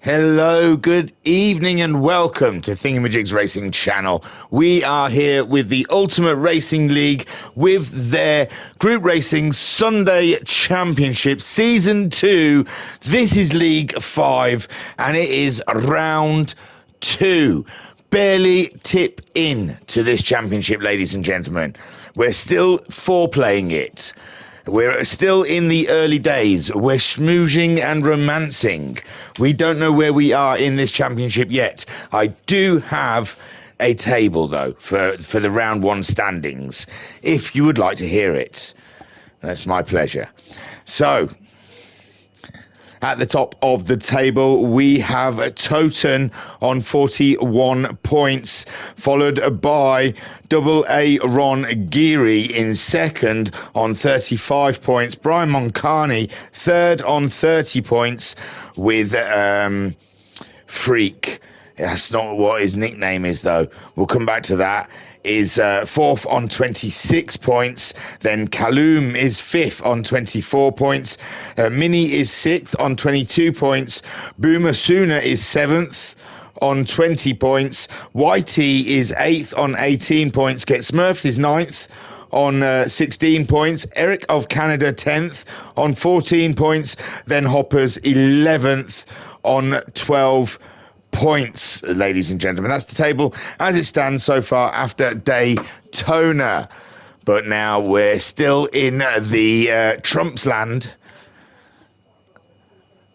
Hello, good evening and welcome to Thingamajig's Racing Channel. We are here with the Ultimate Racing League with their Group Racing Sunday Championship Season 2. This is League 5 and it is round 2. Barely tip in to this championship, ladies and gentlemen. We're still foreplaying it. We're still in the early days. We're schmoozing and romancing. We don't know where we are in this championship yet. I do have a table, though, for the round 1 standings, if you would like to hear it. That's my pleasure. So, at the top of the table, we have Toten on 41 points, followed by AA Ron Geary in second on 35 points. Brian Moncani third on 30 points with Freak. That's not what his nickname is, though. We'll come back to that. Is fourth on 26 points. Then Kaloum is fifth on 24 points. Mini is sixth on 22 points. Boomer Sooner is seventh on 20 points. YT is eighth on 18 points. Get Smurfed is ninth on 16 points. Eric of Canada 10th on 14 points. Then Hoppers 11th on 12 points, ladies and gentlemen. That's the table as it stands so far after Daytona. But now we're still in the Trump's land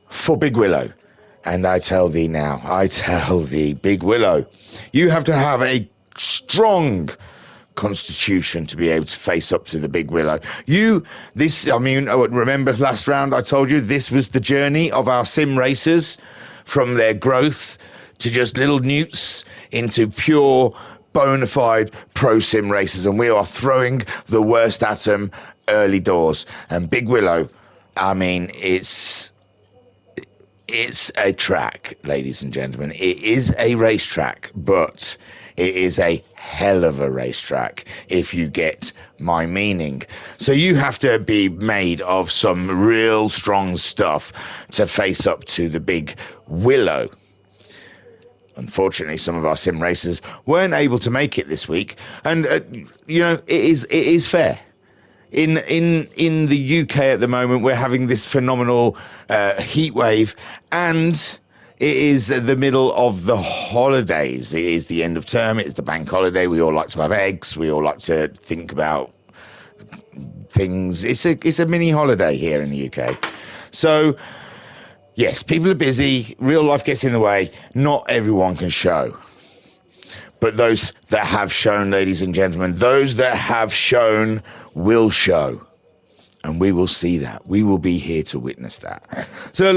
for Big Willow. And I tell thee, Big Willow, you have to have a strong constitution to be able to face up to the Big Willow. Remember last round I told you this was the journey of our sim racers, from their growth to just little newts into pure bona fide pro sim racers, and we are throwing the worst at them early doors. And Big Willow, it's a track, ladies and gentlemen. It is a racetrack, but it is a hell of a racetrack, if you get my meaning. So you have to be made of some real strong stuff to face up to the Big Willow. Unfortunately, some of our sim racers weren't able to make it this week, and it is fair. In the UK at the moment, we're having this phenomenal heat wave, and it is the middle of the holidays. It is the end of term. It's the bank holiday. We all like to have eggs. We all like to think about things. It's a mini holiday here in the UK. So, yes, people are busy. Real life gets in the way. Not everyone can show. But those that have shown, ladies and gentlemen, those that have shown will show. And we will see that. We will be here to witness that. So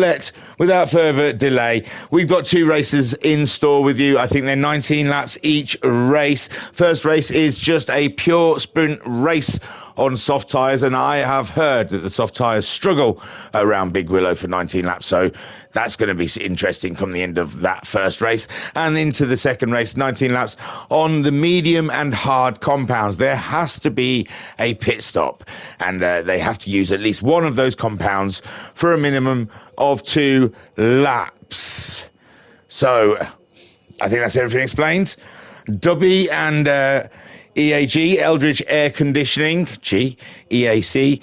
without further delay, we've got 2 races in store with you. I think they're 19 laps each race. First race is just a pure sprint race on soft tyres, and I have heard that the soft tyres struggle around Big Willow for 19 laps, so that's going to be interesting from the end of that first race and into the second race, 19 laps on the medium and hard compounds. There has to be a pit stop, and they have to use at least one of those compounds for a minimum of 2 laps. So I think that's everything explained. Dubby and EAG, Eldridge Air Conditioning, EAC,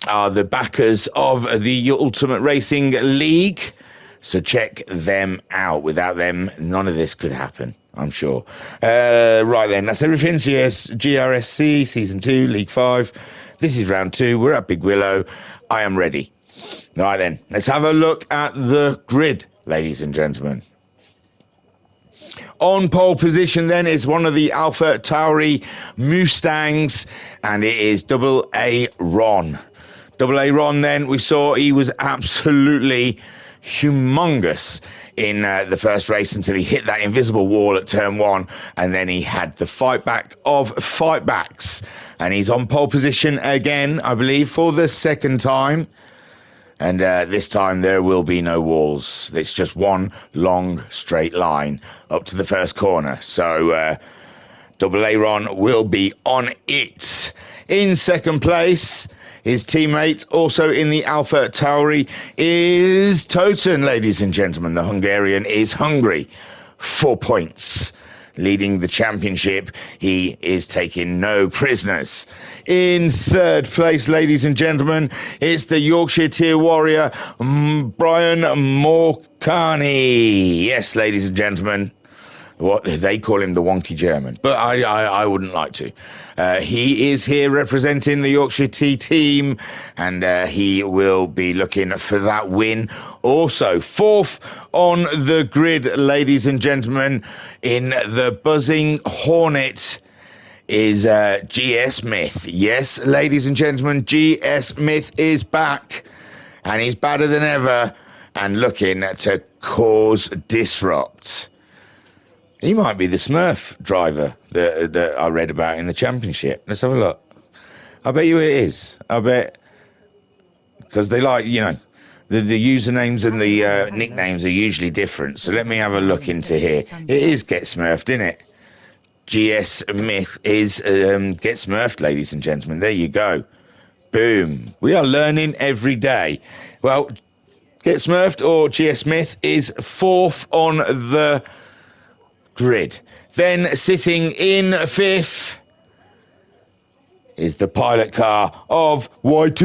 are the backers of the Ultimate Racing League. So check them out. Without them, none of this could happen, I'm sure. Right then, that's everything. GRSC, Season 2, League 5. This is round 2. We're at Big Willow. I am ready. Right then, let's have a look at the grid, ladies and gentlemen. On pole position then is one of the Alpha Tauri Mustangs, and it is AA Ron. AA Ron then, we saw he was absolutely humongous in the first race until he hit that invisible wall at turn 1, and then he had the fight back of fight backs, and he's on pole position again, I believe, for the second time. And this time there will be no walls. It's just one long straight line up to the first corner. So AA Ron will be on it. In second place His teammate, also in the Alpha Tauri, is Toten, ladies and gentlemen. The Hungarian is hungry. 4 points. Leading the championship, he is taking no prisoners. In third place, ladies and gentlemen, it's the Yorkshire Tier Warrior, Brian Morcani. Yes, ladies and gentlemen, what they call him, the wonky German, but I wouldn't like to. He is here representing the Yorkshire T team, and he will be looking for that win. Also, fourth on the grid, ladies and gentlemen, in the Buzzing Hornet is GS Smith. Yes, ladies and gentlemen, GS Smith is back, and he's badder than ever, and looking to cause disrupt. He might be the Smurf driver that I read about in the championship. Let's have a look. I bet you it is. I bet, because they like, you know, the usernames and the nicknames are usually different. So let me have a look into here. It is Get Smurfed, isn't it? GS Smith is Get Smurfed, ladies and gentlemen. There you go. Boom. We are learning every day. Well, Get Smurfed or GS Smith is fourth on the grid. Then sitting in fifth is the pilot car of YT,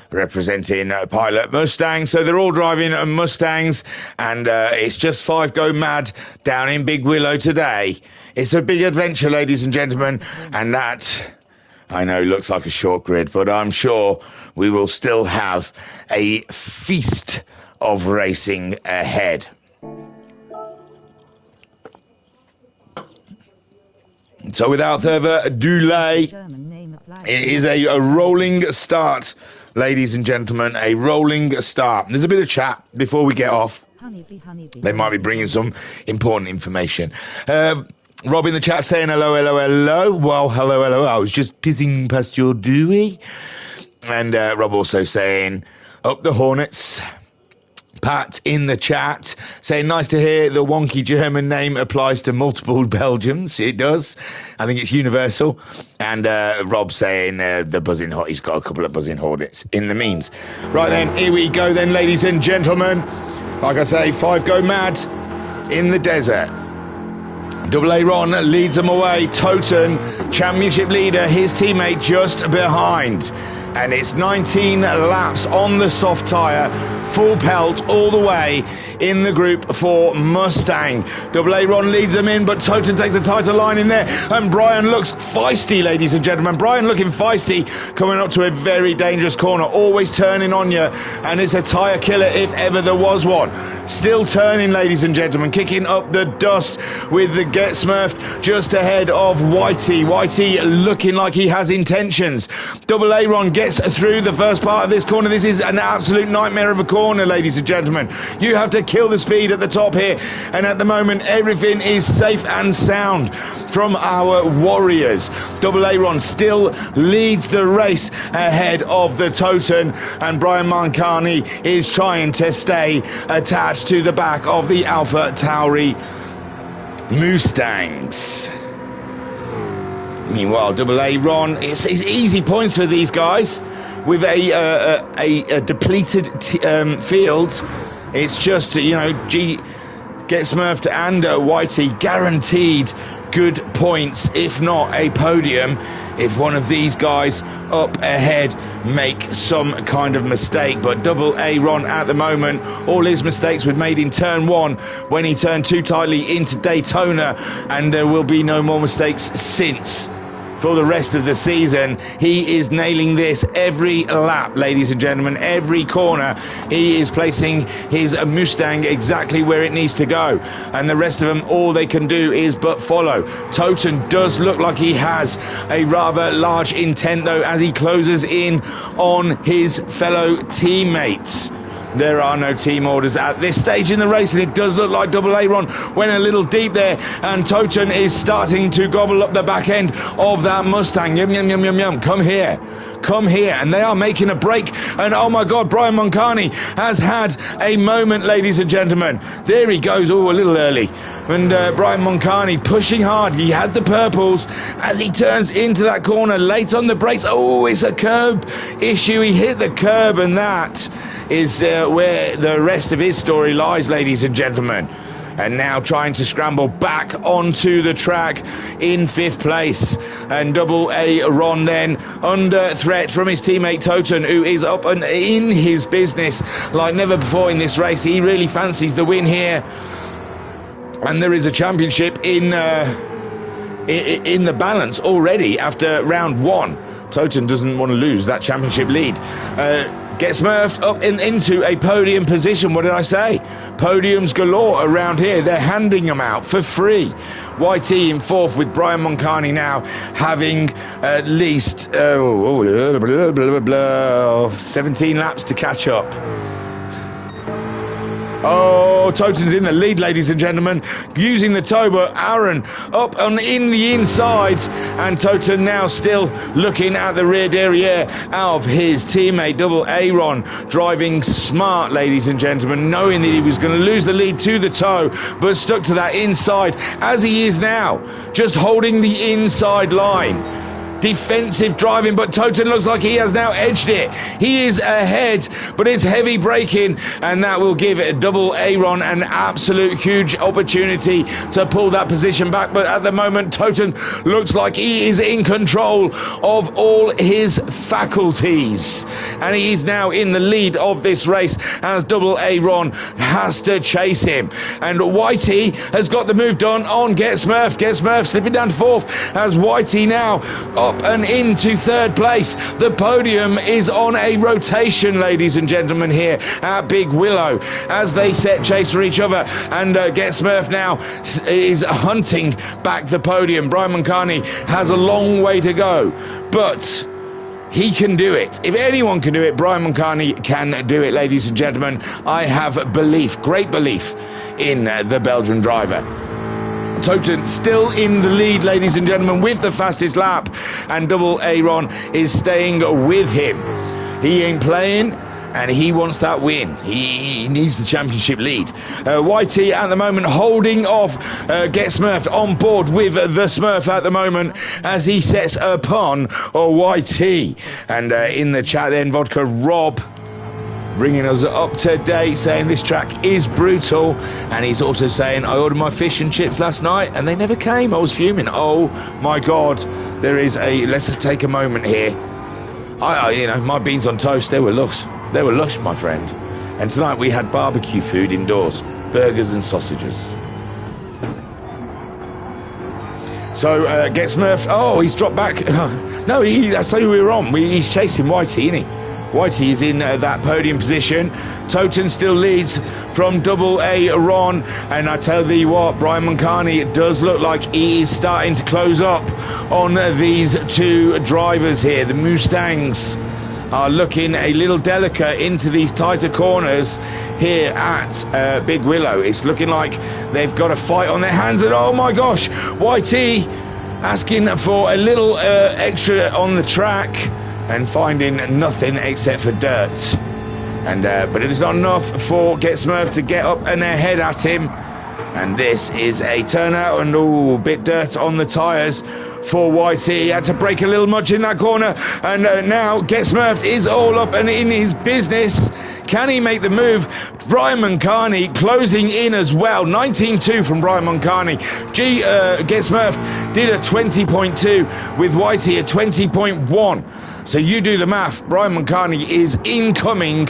representing Pilot Mustang. So they're all driving Mustangs, and it's just 5 go mad down in Big Willow today. It's a big adventure, ladies and gentlemen, and that, I know, looks like a short grid, but I'm sure we will still have a feast of racing ahead. So without further delay, it is a rolling start, ladies and gentlemen, a rolling start. There's a bit of chat before we get off. They might be bringing some important information. Rob in the chat saying hello, hello, hello. Well, hello, hello. I was just pissing past your Dewey. And Rob also saying, up the Hornets. Pat in the chat saying, nice to hear the wonky German name applies to multiple Belgians. It does. I think it's universal. And Rob saying the Buzzing Hornet. He's got a couple of Buzzing Hornets in the memes. Right then, here we go then, ladies and gentlemen. Like I say, 5 go mad in the desert. Double A Ron leads them away. Toten, championship leader, his teammate just behind. And it's 19 laps on the soft tyre, full pelt all the way in the group for Mustang. Double A Ron leads them in, but Toten takes a tighter line in there, and Brian looks feisty, ladies and gentlemen. Brian looking feisty, coming up to a very dangerous corner, always turning on you, and it's a tyre killer if ever there was one. Still turning, ladies and gentlemen, kicking up the dust with the Get Smurfed just ahead of Whitey. Whitey looking like he has intentions. Double A Ron gets through the first part of this corner. This is an absolute nightmare of a corner, ladies and gentlemen. You have to kill the speed at the top here, and at the moment everything is safe and sound from our Warriors. Double A Ron still leads the race ahead of the Toten, and Brian Mancani is trying to stay attached to the back of the Alpha Tauri Mustangs. Meanwhile, Double A Ron, it's easy points for these guys with a depleted field. It's just, you know, Get Smurfed and Whitey guaranteed good points, if not a podium, if one of these guys up ahead make some kind of mistake. But Double A Ron at the moment, all his mistakes were made in turn 1 when he turned too tightly into Daytona, and there will be no more mistakes since. For the rest of the season, he is nailing this every lap, ladies and gentlemen, every corner. He is placing his Mustang exactly where it needs to go, and the rest of them, all they can do is but follow. Toten does look like he has a rather large intent, though, as he closes in on his fellow teammates. There are no team orders at this stage in the race, and it does look like Double Aaron went a little deep there, and Toten is starting to gobble up the back end of that Mustang. Yum, yum, yum, yum, yum. Come here. Come here. And they are making a break, and oh my God, Brian Moncani has had a moment, ladies and gentlemen. There he goes. Oh, a little early. And Brian Moncani pushing hard. He had the purples as he turns into that corner, late on the brakes. Oh, it's a curb issue. He hit the curb, and that is where the rest of his story lies, ladies and gentlemen. And now trying to scramble back onto the track in 5th place. And Double A Ron then under threat from his teammate Toten, who is up and in his business like never before in this race. He really fancies the win here. And there is a championship in the balance already after round 1. Toten doesn't want to lose that championship lead. Gets Smurfed up into a podium position. What did I say? Podiums galore around here. They're handing them out for free. YT in 4th with Brian Moncani now having at least 17 laps to catch up. Oh, Toten's in the lead, ladies and gentlemen, using the tow, but Aaron up and in the inside, and Toten now still looking at the rear derriere of his teammate Double Aaron, driving smart, ladies and gentlemen, knowing that he was going to lose the lead to the tow, but stuck to that inside, as he is now, just holding the inside line. Defensive driving, but Toten looks like he has now edged it. He is ahead, but it's heavy braking, and that will give Double Aaron an absolute huge opportunity to pull that position back. But at the moment, Toten looks like he is in control of all his faculties, and he is now in the lead of this race as Double Aaron has to chase him. And Whitey has got the move done on Get Smurf. Get Smurf slipping down to 4th as Whitey now up and into 3rd place. The podium is on a rotation, ladies and gentlemen, here at Big Willow as they set chase for each other, and Get Smurf now is hunting back the podium. Brian Moncani has a long way to go, but he can do it. If anyone can do it, Brian Moncani can do it, ladies and gentlemen. I have belief, great belief in the Belgian driver. Toten still in the lead, ladies and gentlemen, with the fastest lap, and Double Aaron is staying with him. He ain't playing, and he wants that win. He needs the championship lead. YT at the moment holding off Get Smurfed on board with the Smurf at the moment as he sets upon YT. And in the chat then, Vodka Rob bringing us up to date, saying this track is brutal, and he's also saying I ordered my fish and chips last night and they never came. I was fuming. Oh my God, there is a, let's take a moment here. You know, my beans on toast, they were lush, my friend. And tonight we had barbecue food indoors, burgers and sausages. So Get Smurfed. Oh, he's dropped back. No, that's who we were on. He's chasing Whitey, isn't he? Whitey is in that podium position. Toten still leads from Double A Ron, and I tell you what, Brian Moncani, it does look like he is starting to close up on these two drivers here. The Mustangs are looking a little delicate into these tighter corners here at Big Willow. It's looking like they've got a fight on their hands, and oh my gosh, Whitey asking for a little extra on the track and finding nothing except for dirt. And but it is not enough for Get Smurf to get up and ahead at him. And this is a turnout, and oh, bit dirt on the tyres for YT. He had to brake a little much in that corner, and now Get Smurfed is all up and in his business. Can he make the move? Brian Moncani closing in as well. 19.2 from Brian Moncani. Get Smurfed did a 20.2 with Whitey a 20.1. So you do the math. Brian Moncani is incoming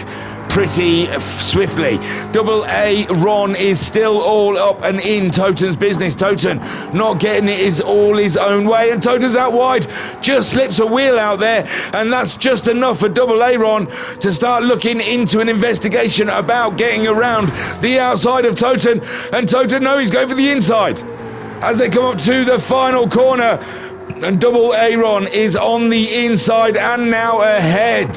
pretty swiftly. Double A Ron is still all up and in Toten's business. Toten not getting it is all his own way, and Toten's out wide, just slips a wheel out there, and that's just enough for Double A Ron to start looking into an investigation about getting around the outside of Toten. And Toten, no, he's going for the inside as they come up to the final corner. And Double Aaron is on the inside and now ahead.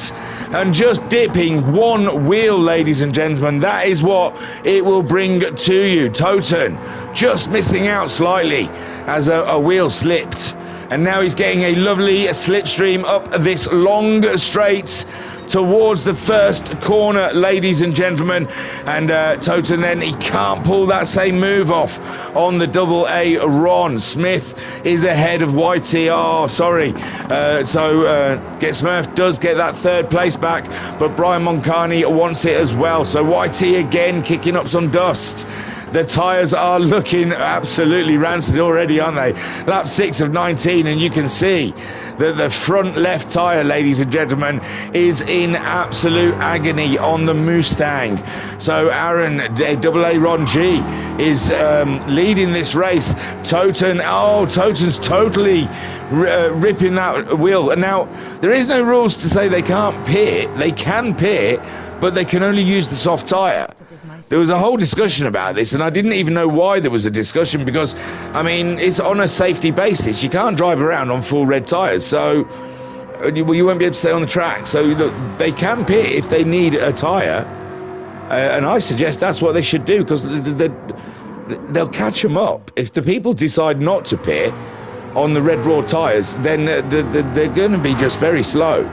And just dipping one wheel, ladies and gentlemen. That is what it will bring to you. Toten just missing out slightly as a wheel slipped. And now he's getting a lovely slipstream up this long straight towards the first corner, ladies and gentlemen. And Toten then, he can't pull that same move off on the Double A Ron. Smith is ahead of YT. Oh, sorry. Get Smurf does get that third place back, but Brian Moncani wants it as well. So YT again kicking up some dust. The tyres are looking absolutely rancid already, aren't they? Lap 6 of 19, and you can see that the front left tyre, ladies and gentlemen, is in absolute agony on the Mustang. So Aaron, Double A Ron G, is leading this race. Toten's totally ripping that wheel. Now, there is no rules to say they can't pit. They can pit, but they can only use the soft tyre. There was a whole discussion about this, and I didn't even know why there was a discussion, because, I mean, it's on a safety basis. You can't drive around on full red tyres, so you won't be able to stay on the track. So, look, they can pit if they need a tyre, and I suggest that's what they should do, because they'll catch them up. If the people decide not to pit on the red raw tyres, then they're going to be just very slow.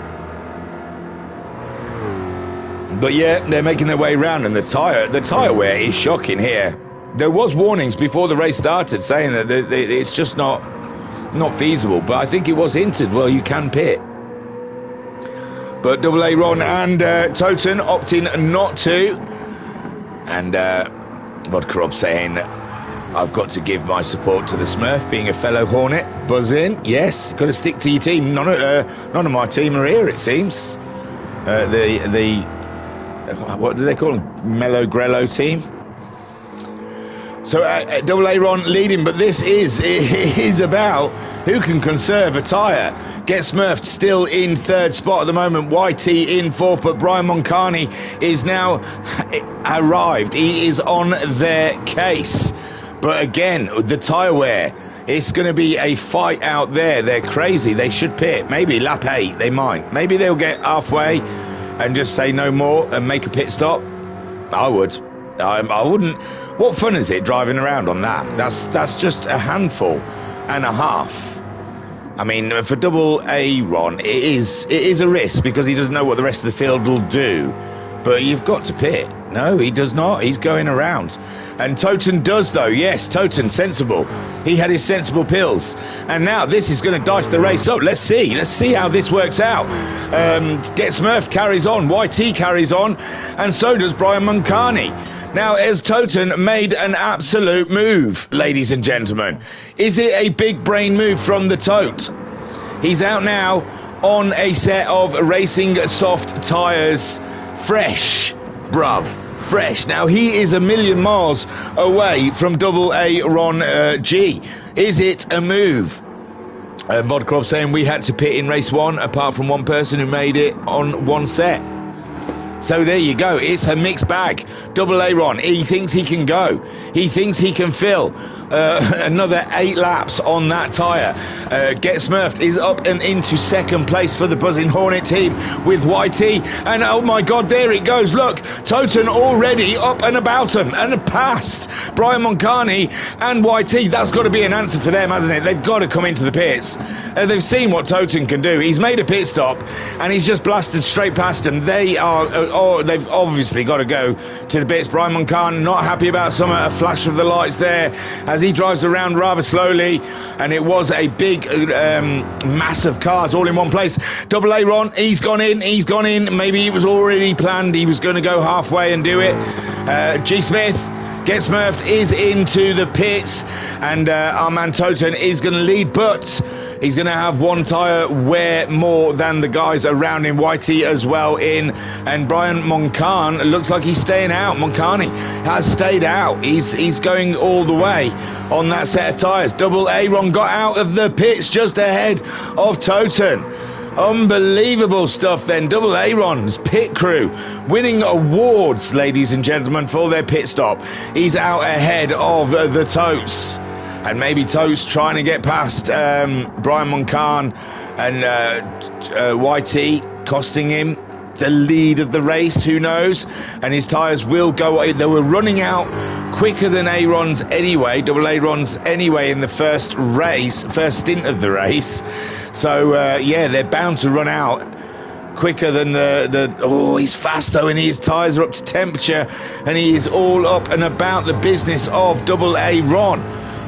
But yeah, they're making their way around, and the tyre wear is shocking here. There was warnings before the race started saying that it's just not feasible, but I think it was hinted, well, you can pit. But Double A Ron and Toten opting not to. And Vodka saying, I've got to give my support to the Smurf, being a fellow Hornet. Buzz in, yes, got to stick to your team. None of my team are here, it seems. What do they call them? Mellow Grello team. So Double A Ron leading, but this is about who can conserve a tyre. Get Smurfed still in third spot at the moment. YT in fourth, but Brian Moncani is now arrived. He is on their case. But again, the tyre wear, it's going to be a fight out there. They're crazy. They should pit. Maybe lap 8, they might. Maybe they'll get halfway and just say no more and make a pit stop. I would. I wouldn't. What fun is it driving around on that? That's just a handful and a half. I mean, for Double A Ron, it is a risk, because he doesn't know what the rest of the field will do. But you've got to pit. No, he does not. He's going around. And Toten does, though. Yes, Toten, sensible. He had his sensible pills. And now this is going to dice the race up. Let's see how this works out. Get Smurf carries on. YT carries on. And so does Brian Moncani. Now, has Toten made an absolute move, ladies and gentlemen? Is it a big brain move from the Tote? He's out now on a set of racing soft tyres. Fresh, bruv. Fresh. Now, he is a million miles away from Double A Ron G. Is it a move? Vodkrop saying we had to pit in race 1, apart from one person who made it on one set. So there you go. It's a mixed bag. Double A Ron, he thinks he can go. He thinks he can fill another 8 laps on that tyre. Get Smurfed is up and into second place for the Buzzing Hornet team with YT. And oh my God, there it goes. Look, Toten already up and about him and past Brian Moncani and YT. That's got to be an answer for them, hasn't it? They've got to come into the pits. They've seen what Toten can do. He's made a pit stop and he's just blasted straight past them. They've obviously got to go to the pits. Brian Moncani not happy about some flash of the lights there as he drives around rather slowly, and it was a big mass of cars all in one place. Double A Ron, he's gone in. Maybe it was already planned. He was going to go halfway and do it. G Smith, Get Smurfed is into the pits, and our man Toten is going to lead, but he's going to have one tyre wear more than the guys around him. YT as well in, and Brian Moncani looks like he's staying out. Moncani has stayed out. He's going all the way on that set of tyres. Double A Ron got out of the pits just ahead of Toten. Unbelievable stuff then. Double A Ron's pit crew winning awards, ladies and gentlemen, for their pit stop. He's out ahead of the Totes. and maybe Toast trying to get past Brian Moncan and YT, costing him the lead of the race, who knows, and his tyres will go away. They were running out quicker than Aaron's anyway, double Aaron's anyway, in the first stint of the race, so yeah, they're bound to run out quicker than oh, he's fast though, and his tyres are up to temperature, and he is all up and about the business of double Aaron,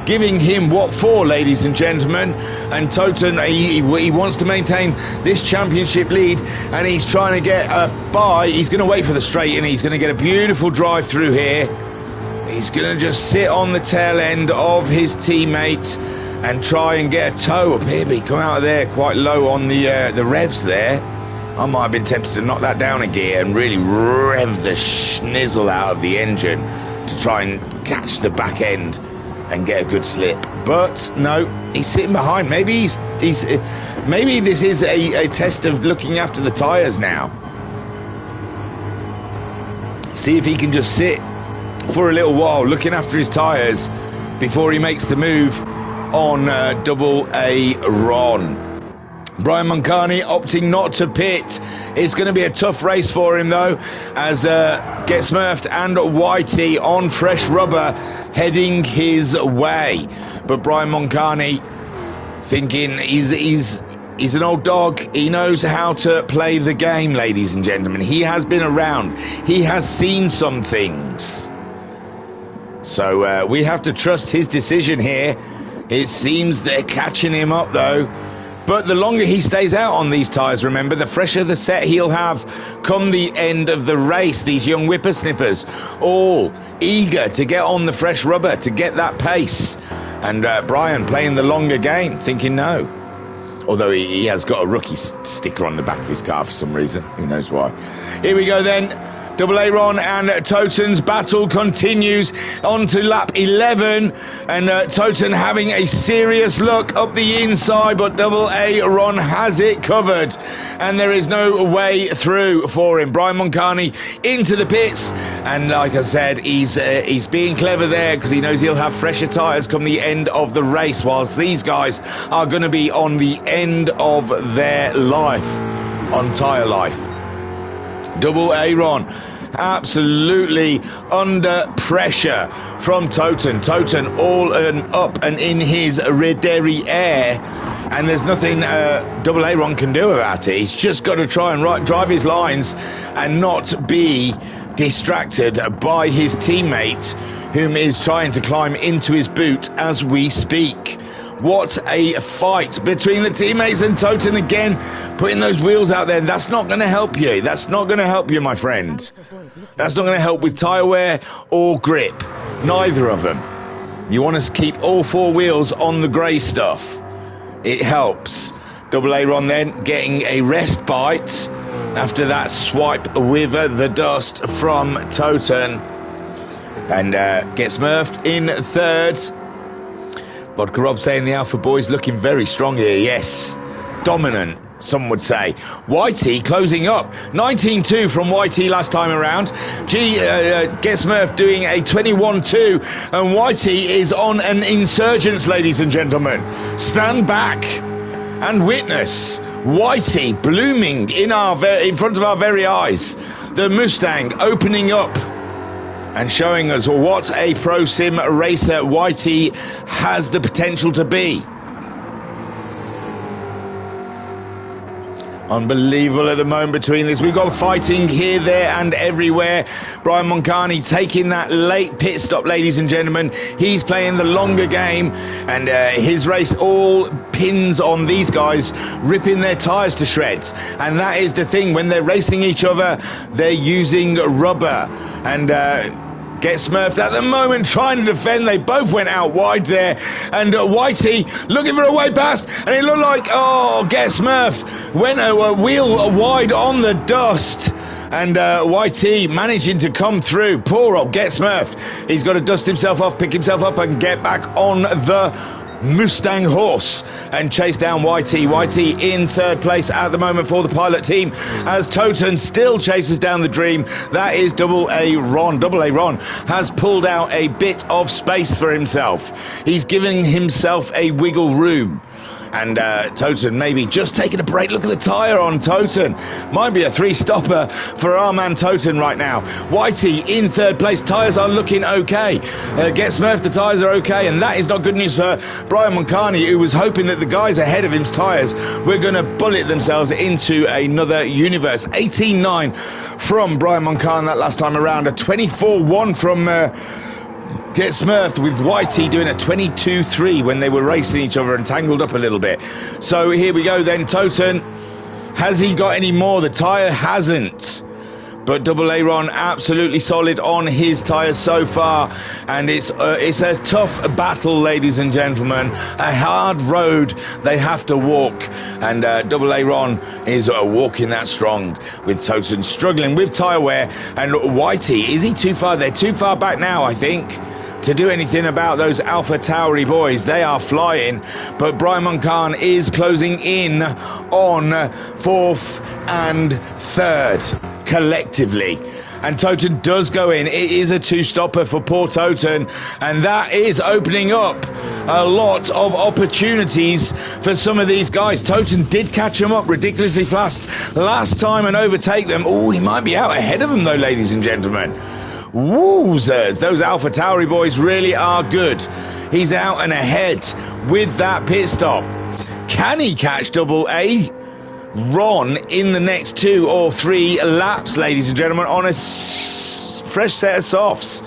giving him what for, ladies and gentlemen. And Toten, he wants to maintain this championship lead, and he's trying to get a by. He's going to wait for the straight, and he's going to get a beautiful drive through here. He's going to just sit on the tail end of his teammate and try and get a toe up here, but he come out of there quite low on the revs there. I might have been tempted to knock that down a gear and really rev the schnizzle out of the engine to try and catch the back end and get a good slip, but no, he's sitting behind. Maybe maybe this is a test of looking after the tyres now. See if he can just sit for a little while looking after his tyres before he makes the move on double Aaron. Brian Moncani opting not to pit. It's going to be a tough race for him though, as Get Smurfed and YT on fresh rubber heading his way. But Brian Moncani thinking he's an old dog. He knows how to play the game, ladies and gentlemen. He has been around. He has seen some things. So we have to trust his decision here. It seems they're catching him up though. But the longer he stays out on these tyres, remember, the fresher the set he'll have come the end of the race. These young whippersnippers, all eager to get on the fresh rubber, to get that pace. And Brian playing the longer game, thinking no. Although he has got a rookie sticker on the back of his car for some reason. Who knows why. Here we go then. Double Aaron and Toten's battle continues on to lap 11, and Toten having a serious look up the inside, but Double Aaron has it covered, and there is no way through for him. Brian Moncani into the pits, and like I said, he's being clever there because he knows he'll have fresher tyres come the end of the race, whilst these guys are going to be on the end of their life, on tyre life. Double Aaron absolutely under pressure from Toten. Toten all up and in his derriere, and there's nothing Double Aaron can do about it. He's just got to try and drive his lines and not be distracted by his teammate, whom is trying to climb into his boot as we speak. What a fight between the teammates, and Toten again putting those wheels out there. That's not going to help you. That's not going to help you, my friend. That's not going to help with tyre wear or grip. Neither of them. You want to keep all four wheels on the grey stuff. It helps. Double Aaron then getting a rest bite after that swipe with the dust from Toten. And gets Smurfed in third. Vodka Rob saying the Alpha Boys looking very strong here. Yes, dominant, some would say. YT closing up. 19-2 from YT last time around. Get Smurf doing a 21-2, and YT is on an insurgence, ladies and gentlemen. Stand back and witness YT blooming in front of our very eyes. The Mustang opening up and showing us what a pro sim racer YT has the potential to be. Unbelievable at the moment between this. We've got fighting here, there and everywhere. Brian Moncani taking that late pit stop, ladies and gentlemen. He's playing the longer game, and his race all pins on these guys ripping their tyres to shreds. And that is the thing, when they're racing each other, they're using rubber. And Get Smurfed at the moment trying to defend. They both went out wide there, and YT looking for a way past, and it looked like, oh, Get Smurfed went a wheel wide on the dust, and YT managing to come through. Poor old Get Smurfed. He's got to dust himself off, pick himself up and get back on the Mustang horse and chase down Whitey. Whitey in third place at the moment for the pilot team as Toten still chases down the Dream. That is Double A Ron. Double A Ron has pulled out a bit of space for himself. He's giving himself a wiggle room. And Toten maybe just taking a break. Look at the tyre on Toten. Might be a three-stopper for our man Toten right now. Whitey in third place. Tyres are looking okay. Get Smurf, the tyres are okay. And that is not good news for Brian Moncani, who was hoping that the guys ahead of him's tyres were going to bullet themselves into another universe. 18.9 from Brian Moncani that last time around. A 24.1 from... Get Smurfed, with Whitey doing a 22.3 when they were racing each other and tangled up a little bit. So here we go then. Toten, has he got any more? The tyre hasn't. But Double A Ron absolutely solid on his tyres so far. And it's a tough battle, ladies and gentlemen. A hard road they have to walk. And Double A Ron is walking that strong with Toten struggling with tyre wear. And Whitey, is he too far? They're too far back now, I think, to do anything about those Alpha Tauri boys. They are flying, but Brian Moncani is closing in on fourth and third collectively. And Toten does go in. It is a two-stopper for poor Toten, and that is opening up a lot of opportunities for some of these guys. Toten did catch them up ridiculously fast last time and overtake them. Oh, he might be out ahead of them though, ladies and gentlemen. Woozers, those Alpha Tauri boys really are good. He's out and ahead with that pit stop. Can he catch Double A Ron in the next 2 or 3 laps, ladies and gentlemen, on a fresh set of softs?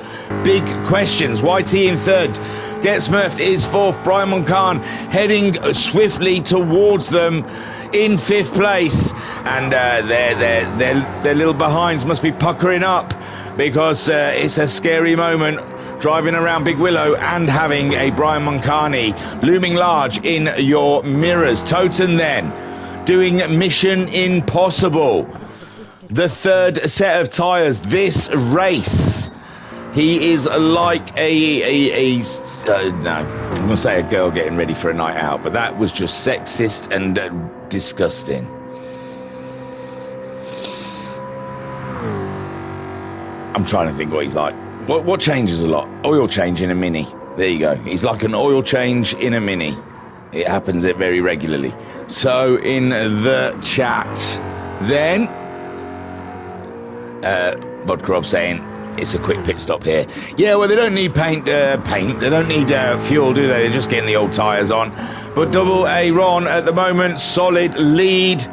Big questions. Whitey in third. Get Smurfed is fourth. Brian Moncani heading swiftly towards them in fifth place. And their little behinds must be puckering up, because it's a scary moment driving around Big Willow and having a Brian Moncani looming large in your mirrors. Toten then doing Mission Impossible. The third set of tyres this race. He is like no, I'm going to say a girl getting ready for a night out, but that was just sexist and disgusting. I'm trying to think what he's like. What changes a lot? Oil change in a Mini. There you go. He's like an oil change in a Mini. It happens very regularly. So in the chat, then, Bodkrop saying it's a quick pit stop here. Yeah, well, they don't need paint. They don't need fuel, do they? They're just getting the old tyres on. But Double A Ron at the moment, solid lead.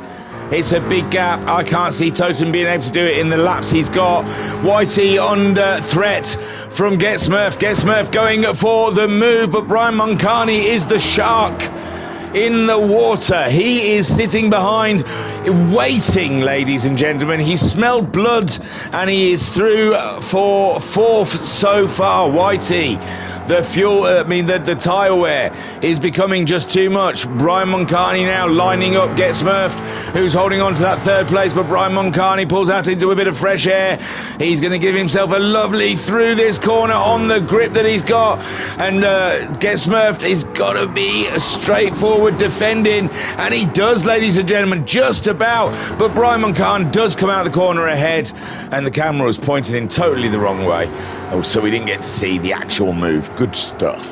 It's a big gap. I can't see Toten being able to do it in the laps he's got. Whitey under threat from Get Smurf. Get Smurf going for the move, but Brian Moncani is the shark in the water. He is sitting behind, waiting, ladies and gentlemen. He smelled blood, and he is through for fourth so far. Whitey, the fuel, the tyre wear is becoming just too much. Brian Moncani now lining up Get Smurfed, who's holding on to that third place, but Brian Moncani pulls out into a bit of fresh air. He's going to give himself a lovely through this corner on the grip that he's got, and Get Smurfed is got to be straightforward defending, and he does, ladies and gentlemen, just about, but Brian Moncani does come out the corner ahead, and the camera was pointed in totally the wrong way, so we didn't get to see the actual move. Good stuff.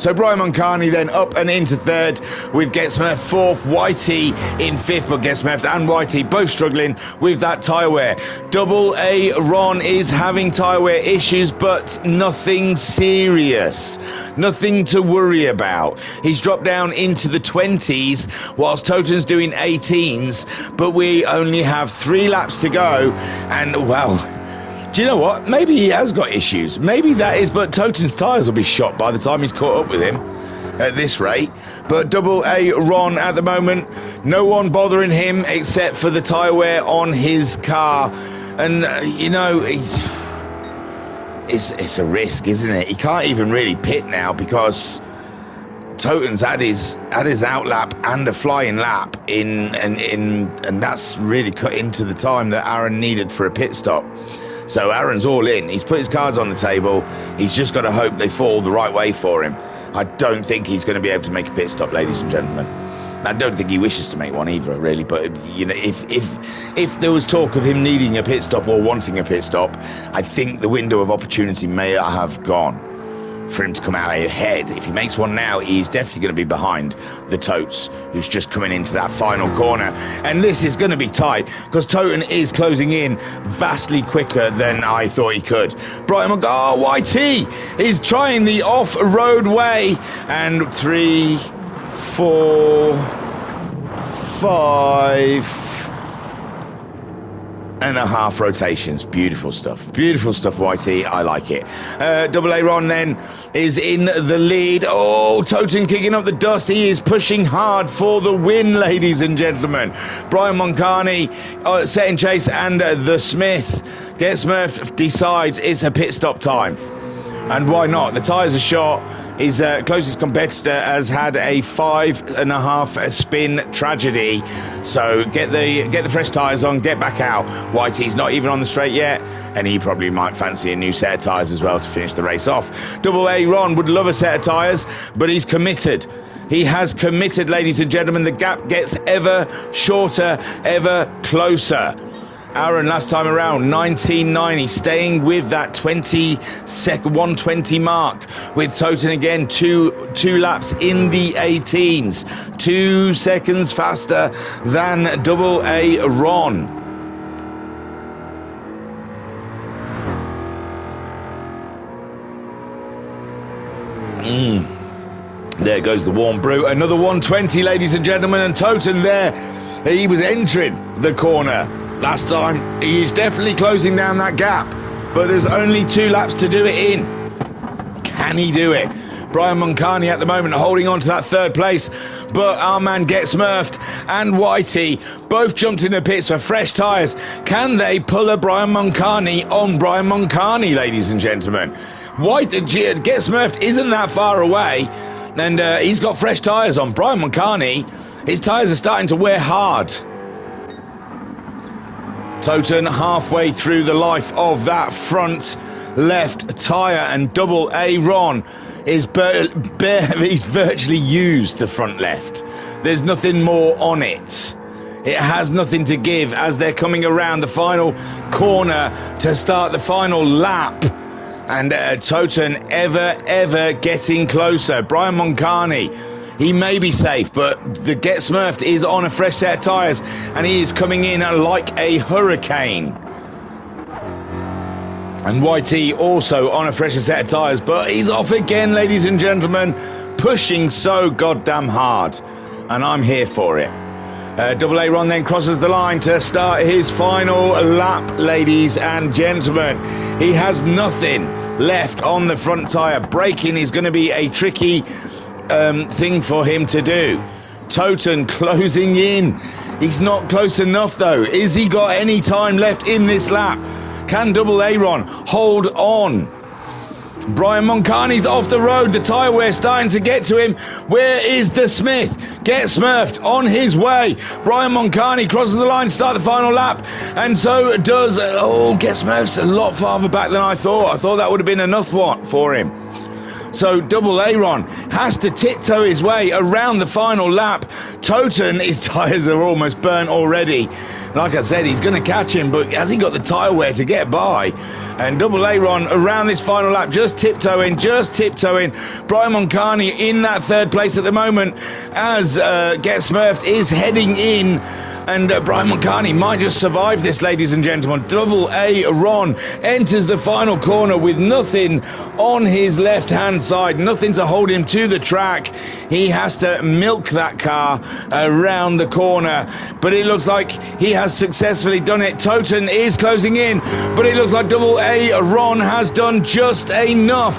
So Brian Moncani then up and into third, with Get Smurfed fourth, Whitey in fifth, but Get Smurfed and Whitey both struggling with that tyre wear. Double A Ron is having tyre wear issues, but nothing serious. Nothing to worry about. He's dropped down into the 20s, whilst Toten's doing 18s, but we only have 3 laps to go, and well, do you know what? Maybe he has got issues. Maybe that is, but Toten's tyres will be shot by the time he's caught up with him at this rate. But Double A Ron at the moment, no one bothering him except for the tyre wear on his car. And, you know, it's a risk, isn't it? He can't even really pit now because Toten's had his outlap and a flying lap and that's really cut into the time that Aaron needed for a pit stop. So Aaron's all in. He's put his cards on the table. He's just got to hope they fall the right way for him. I don't think he's going to be able to make a pit stop, ladies and gentlemen. I don't think he wishes to make one either, really. But you know, if there was talk of him needing a pit stop or wanting a pit stop, I think the window of opportunity may have gone for him to come out ahead. If he makes one now, he's definitely going to be behind the Totes, who's just coming into that final corner. And this is going to be tight, because Toten is closing in vastly quicker than I thought he could. Brian YT is trying the off-road way, and 3, 4, 5.5 rotations. Beautiful stuff, YT. I like it. Double A Ron then is in the lead. Oh, Toten kicking up the dust. He is pushing hard for the win, ladies and gentlemen. Brian Moncani setting chase, and the Smith gets Smurfed, decides it's a pit stop time. And why not? The tyres are short. His closest competitor has had a 5.5 spin tragedy. So get the fresh tyres on, get back out. Whitey's not even on the straight yet, and he probably might fancy a new set of tyres as well to finish the race off. Double A Ron would love a set of tyres, but he's committed. He has committed, ladies and gentlemen. The gap gets ever shorter, ever closer. Aaron last time around 19.90, staying with that 120 mark, with Toten again two laps in the 18s, 2 seconds faster than Double A Ron. There goes the warm brew. Another 120, ladies and gentlemen, and Toten there, he was entering the corner last time. He's definitely closing down that gap, but there's only 2 laps to do it in. Can he do it? Brian Moncani at the moment holding on to that 3rd place, but our man gets Smurfed and Whitey both jumped in the pits for fresh tyres. Can they pull a Brian Moncani on Brian Moncani, ladies and gentlemen? Get Smurfed isn't that far away, and he's got fresh tyres on. Brian Moncani, his tyres are starting to wear hard. Toten halfway through the life of that front left tyre, and Double A Ron is he's virtually used the front left. There's nothing more on it. It has nothing to give as they're coming around the final corner to start the final lap. And Toten ever getting closer. Brian Moncani, he may be safe, but the Get Smurfed is on a fresh set of tyres, and he is coming in like a hurricane. And YT also on a fresher set of tyres, but he's off again, ladies and gentlemen, pushing so goddamn hard, and I'm here for it. Double A Ron then crosses the line to start his final lap, ladies and gentlemen. He has nothing left on the front tyre. Braking is going to be a tricky thing for him to do. Toten closing in. He's not close enough though. Is he got any time left in this lap? Can Double A Ron hold on? Brian Moncani's off the road. The tyre wear starting to get to him. Where is the Smith? Get Smurfed on his way. Brian Moncani crosses the line to start the final lap, and so does Get Smurfed's a lot farther back than I thought. I thought that would have been enough for him. So Double A Ron has to tiptoe his way around the final lap. Toten, his tyres are almost burnt already. Like I said, he's going to catch him, but has he got the tyre wear to get by? And Double A Ron around this final lap, just tiptoeing. Brian Moncani in that 3rd place at the moment as Get Smurfed is heading in. And Brian Moncani might just survive this, ladies and gentlemen. Double A Ron enters the final corner with nothing on his left-hand side, nothing to hold him to the track. He has to milk that car around the corner, but it looks like he has successfully done it. Toten is closing in, but it looks like Double A Ron has done just enough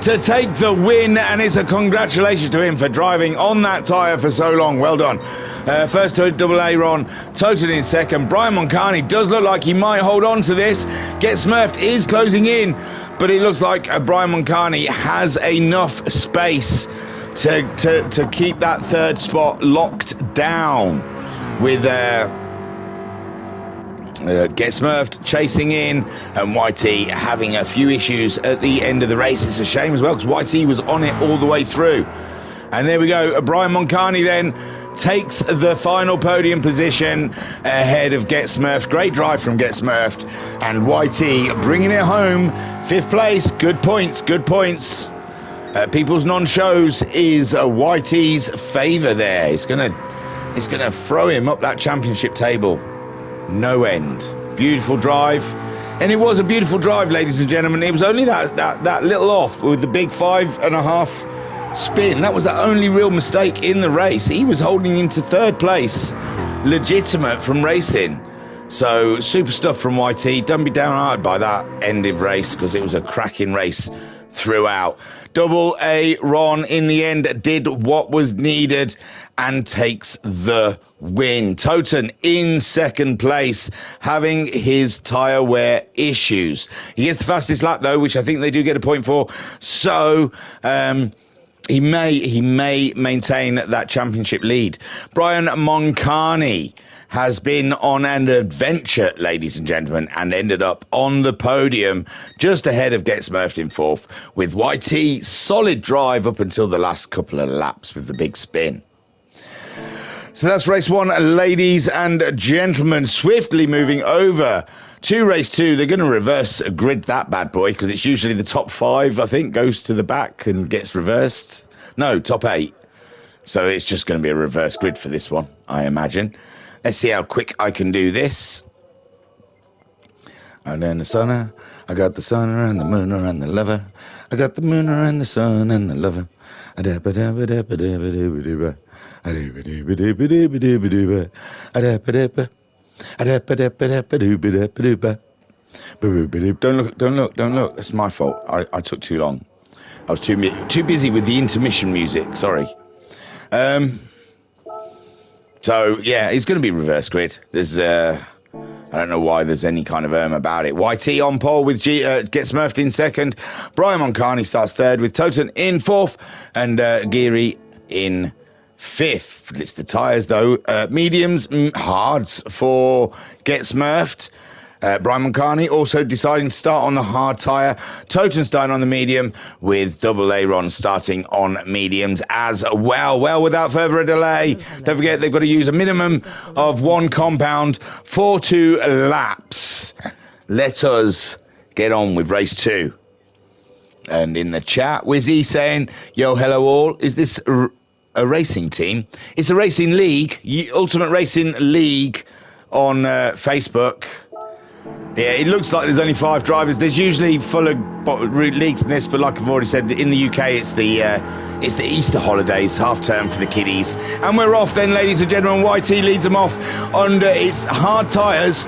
to take the win, and it's a congratulations to him for driving on that tyre for so long. Well done. First to Double A Ron, Toten in second. Brian Moncani does look like he might hold on to this. Get Smurfed is closing in, but it looks like Brian Moncani has enough space to keep that 3rd spot locked down with Get Smurfed chasing in, and YT having a few issues at the end of the race. It's a shame as well, because YT was on it all the way through. And there we go. Brian Moncani then takes the final podium position ahead of Get Smurfed. Great drive from Get Smurfed, and YT bringing it home. 5th place. Good points. Good points. People's Non-Shows is YT's favour there. It's gonna throw him up that championship table. No end. Beautiful drive. And it was a beautiful drive, ladies and gentlemen. It was only that little off with the big 5.5 spin. That was the only real mistake in the race. He was holding into 3rd place, legitimate from racing. So super stuff from YT. Don't be downhearted by that end of race, because it was a cracking race throughout. Double A Ron in the end did what was needed and takes the win. Toten in 2nd place, having his tyre wear issues. He gets the fastest lap though, which I think they do get a point for. So he may maintain that championship lead. Brian Moncani has been on an adventure, ladies and gentlemen, and ended up on the podium just ahead of Get Smurfed in 4th, with YT solid drive up until the last couple of laps with the big spin. So that's race 1, ladies and gentlemen. Swiftly moving over to race 2. They're going to reverse grid that bad boy, because it's usually the top 5, I think, goes to the back and gets reversed. No, top 8. So it's just going to be a reverse grid for this one, I imagine. Let's see how quick I can do this. And then the sun, I got the sun and the moon and the lover. I got the moon and the sun and the lover. Don't look. That's my fault. I took too long. I was too busy with the intermission music. Sorry. So yeah, it's going to be reverse grid. There's I don't know why there's any kind of about it. YT on pole with Get Smurfed in 2nd. Brian Moncani starts 3rd with Toten in 4th, and Geary in 5th. It's the tyres though. Mediums, hards for Get Smurfed. Brian Moncani also deciding to start on the hard tyre. Toten starting on the medium, with Double A Ron starting on mediums as well. Well, without further delay, don't forget they've got to use a minimum of 1 compound for 2 laps. Let us get on with race 2. And in the chat, Wizzy saying, yo, hello all. Is this a racing team? It's a racing league, Ultimate Racing League on Facebook. Yeah, it looks like there's only 5 drivers. There's usually fuller leagues than this, but like I've already said, in the UK it's the Easter holidays, half term for the kiddies, and we're off then, ladies and gentlemen. YT leads them off under its hard tyres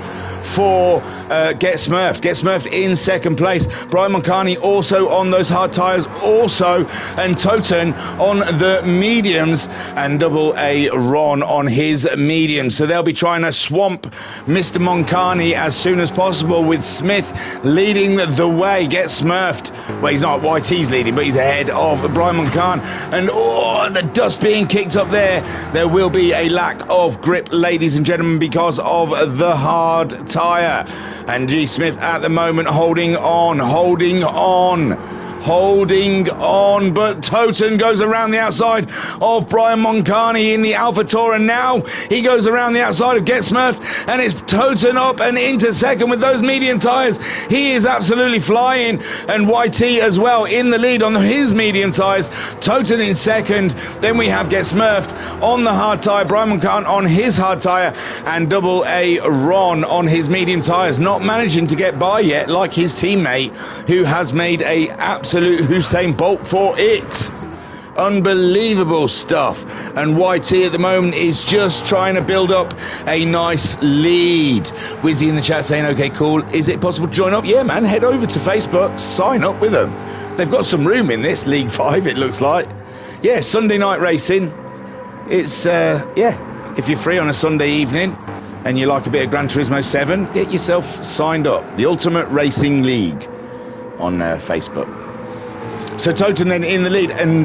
for Get Smurfed. Get Smurfed in 2nd place. Brian Moncani also on those hard tyres also, and Toten on the mediums, and Double A Ron on his mediums. So they'll be trying to swamp Mr. Moncani as soon as possible, with Smith leading the way. Get Smurfed, well, he's not, YT's leading, but he's ahead of Brian Moncani, and the dust being kicked up there. There will be a lack of grip, ladies and gentlemen, because of the hard tyre. And G. Smith at the moment holding on, but Toten goes around the outside of Brian Moncani in the Alpha Tour, and now he goes around the outside of Get Smurfed, and it's Toten up and into 2nd with those medium tyres. He is absolutely flying, and YT as well in the lead on his medium tyres. Toten in 2nd, then we have Get Smurfed on the hard tyre, Brian Moncani on his hard tyre, and Double A Ron on his medium tyres, not managing to get by yet, like his teammate, who has made a absolute Usain Bolt for it. Unbelievable stuff. And YT at the moment is just trying to build up a nice lead. Wizzy in the chat saying, okay, cool, is it possible to join up? Yeah, man, head over to Facebook, sign up with them. They've got some room in this League 5, it looks like. Yeah, Sunday night racing. It's yeah, if you're free on a Sunday evening and you like a bit of Gran Turismo 7, get yourself signed up. The Ultimate Racing League on Facebook. So Toten then in the lead, and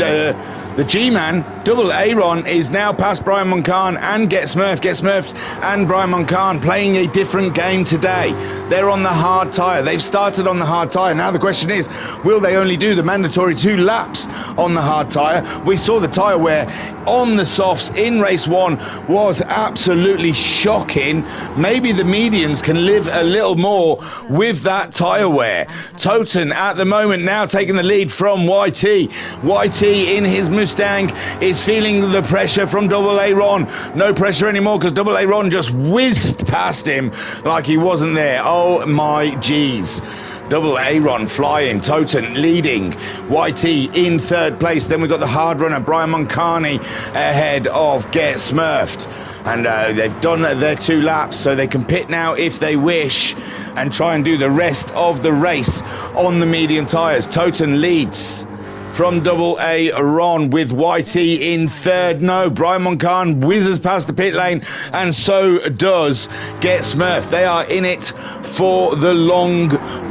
The G-Man, Double Aaron, is now past Brian Moncan and Get Smurfed. Get Smurfed and Brian Moncan playing a different game today. They're on the hard tyre. They've started on the hard tyre. Now the question is, will they only do the mandatory 2 laps on the hard tyre? We saw the tyre wear on the softs in race 1 was absolutely shocking. Maybe the mediums can live a little more with that tyre wear. Toten at the moment now taking the lead from YT. YT in his Mustang is feeling the pressure from Double Aaron. No pressure anymore because Double Aaron just whizzed past him like he wasn't there. Oh my G's. Double Aaron flying, Toten leading, YT in 3rd place. Then we've got the hard runner Brian Moncani ahead of Get Smurfed. And they've done their 2 laps, so they can pit now if they wish and try and do the rest of the race on the medium tyres. Toten leads from Double Aaron with YT in 3rd. No, Brian Moncan whizzes past the pit lane, and so does Get Smurfed. They are in it for the long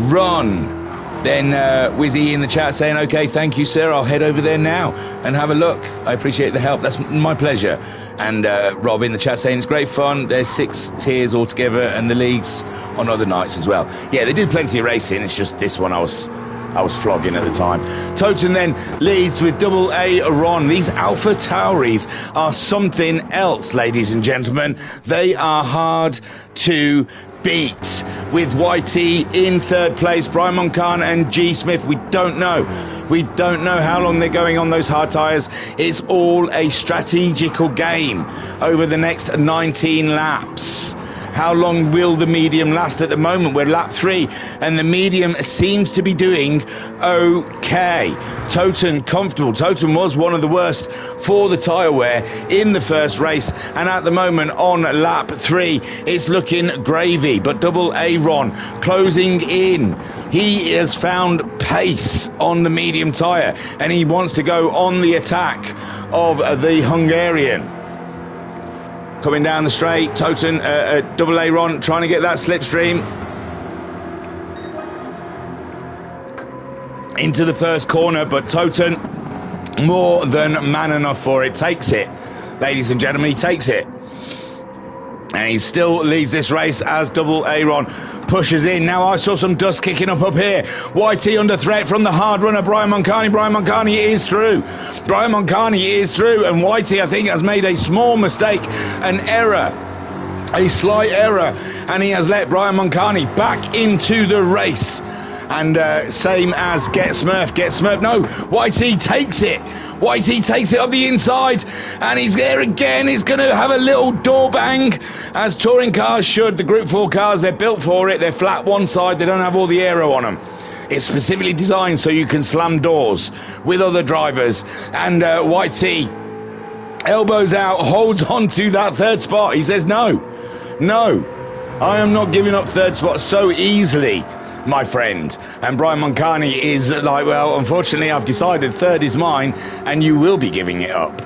run. Then Wizzy in the chat saying, okay, thank you, sir. I'll head over there now and have a look. I appreciate the help. That's my pleasure. And Rob in the chat saying it's great fun. There's 6 tiers altogether, and the leagues on other nights as well. Yeah, they do plenty of racing. It's just this one I was flogging at the time. Toten then leads with Double Aaron. These Alpha Tauris are something else, ladies and gentlemen. They are hard to beat. With YT in 3rd place, Brian Moncan and G Smith, we don't know how long they're going on those hard tyres. It's all a strategical game over the next 19 laps. How long will the medium last? At the moment we're lap 3 and the medium seems to be doing okay. Toten comfortable. Toten was one of the worst for the tyre wear in the first race, and at the moment on lap 3 it's looking gravy. But Double Aaron closing in. He has found pace on the medium tyre and he wants to go on the attack of the Hungarian. Coming down the straight, Toten, Double Aaron trying to get that slipstream into the first corner, but Toten more than man enough for it. Takes it, ladies and gentlemen, he takes it. And he still leads this race as Double Aaron pushes in. Now I saw some dust kicking up here. YT under threat from the hard runner Brian Moncani. Brian Moncani is through. Brian Moncani is through, and YT I think has made a small mistake, an error, a slight error, and he has let Brian Moncani back into the race. And same as Get Smurfed. Get Smurfed, no, YT takes it. YT takes it up the inside, and he's there again. He's going to have a little door bang, as touring cars should. The Group 4 cars, they're built for it. They're flat one side. They don't have all the aero on them. It's specifically designed so you can slam doors with other drivers. And YT, elbows out, holds on to that 3rd spot. He says, no, I am not giving up 3rd spot so easily, my friend. And Brian Moncani is like, well, unfortunately I've decided 3rd is mine and you will be giving it up.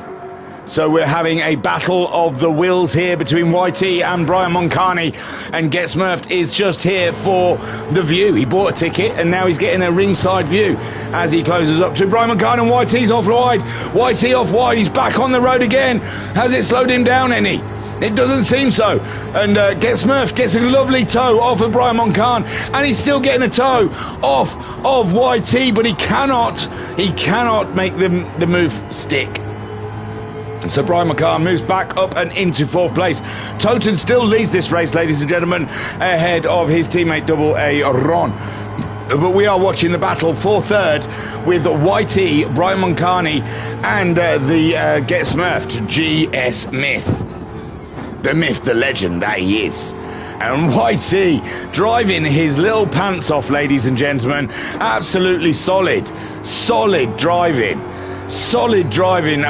So we're having a battle of the wills here between YT and Brian Moncani, and Get Smurfed is just here for the view. He bought a ticket and now he's getting a ringside view as he closes up to Brian Moncani, and YT's off wide. YT off wide, he's back on the road again. Has it slowed him down any? It doesn't seem so. And Get Smurfed gets a lovely toe off of Brian Moncan, and he's still getting a toe off of YT, but he cannot make the move stick. So Brian Moncan moves back up and into 4th place. Toten still leads this race, ladies and gentlemen, ahead of his teammate Double Aaron. But we are watching the battle for 3rd with YT, Brian Moncani, and the Get Smurfed GS Myth. The myth, the legend that he is. And YT driving his little pants off, ladies and gentlemen. Absolutely solid driving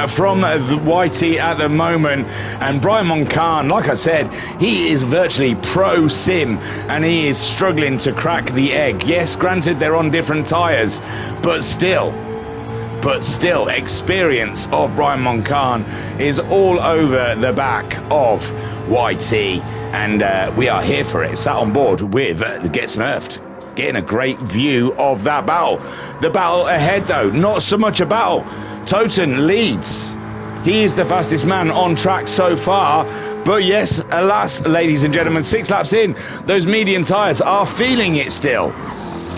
from YT at the moment. And Brian Moncan, like I said, he is virtually pro sim, and he is struggling to crack the egg. Yes, granted they're on different tyres, but still experience of Brian Moncan is all over the back of YT, and we are here for it, sat on board with the Get Smurfed, getting a great view of that battle. The battle ahead, though, not so much a battle. Toten leads. He is the fastest man on track so far. But yes, alas, ladies and gentlemen, 6 laps in, those medium tyres are feeling it still.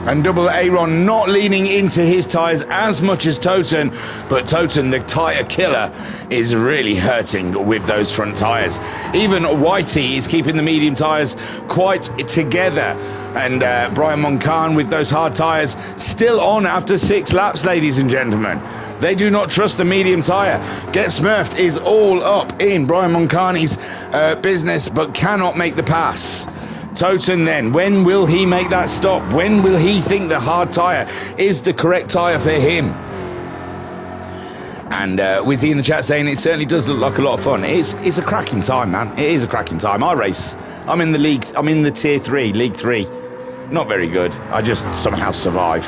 And Double Aaron not leaning into his tyres as much as Toten, but Toten, the tyre killer, is really hurting with those front tyres. Even Whitey is keeping the medium tyres quite together. And Brian Moncan with those hard tyres still on after 6 laps, ladies and gentlemen. They do not trust the medium tyre. Get Smurfed is all up in Brian Moncani's business, but cannot make the pass. Toten then, when will he make that stop? When will he think the hard tyre is the correct tyre for him? And Wizzy in the chat saying it certainly does look like a lot of fun. It's a cracking time, man. It is a cracking time. I race. I'm in the league. I'm in the tier 3, League 3. Not very good. I just somehow survive.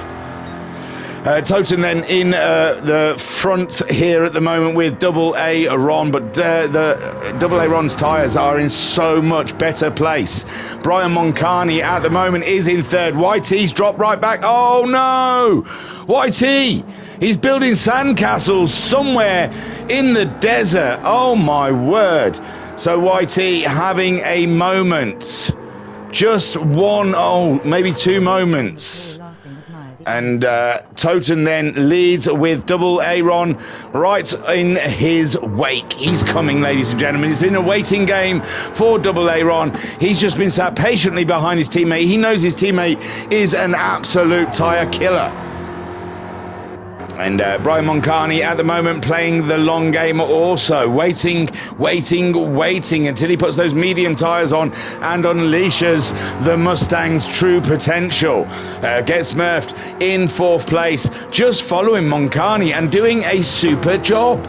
Toten then in the front here at the moment with Double Aaron, but the Double Aaron's tyres are in so much better place. Brian Moncani at the moment is in third. Whitey's dropped right back. Oh no! Whitey! He's building sandcastles somewhere in the desert. Oh my word. So Whitey having a moment. Just one, maybe 2 moments. And Toten then leads with Double Aaron right in his wake. He's coming, ladies and gentlemen. It's been a waiting game for Double Aaron. He's just been sat patiently behind his teammate. He knows his teammate is an absolute tyre killer. And Brian Moncani at the moment playing the long game also, waiting until he puts those medium tyres on and unleashes the Mustang's true potential. Gets Smurfed in 4th place, just following Moncani and doing a super job.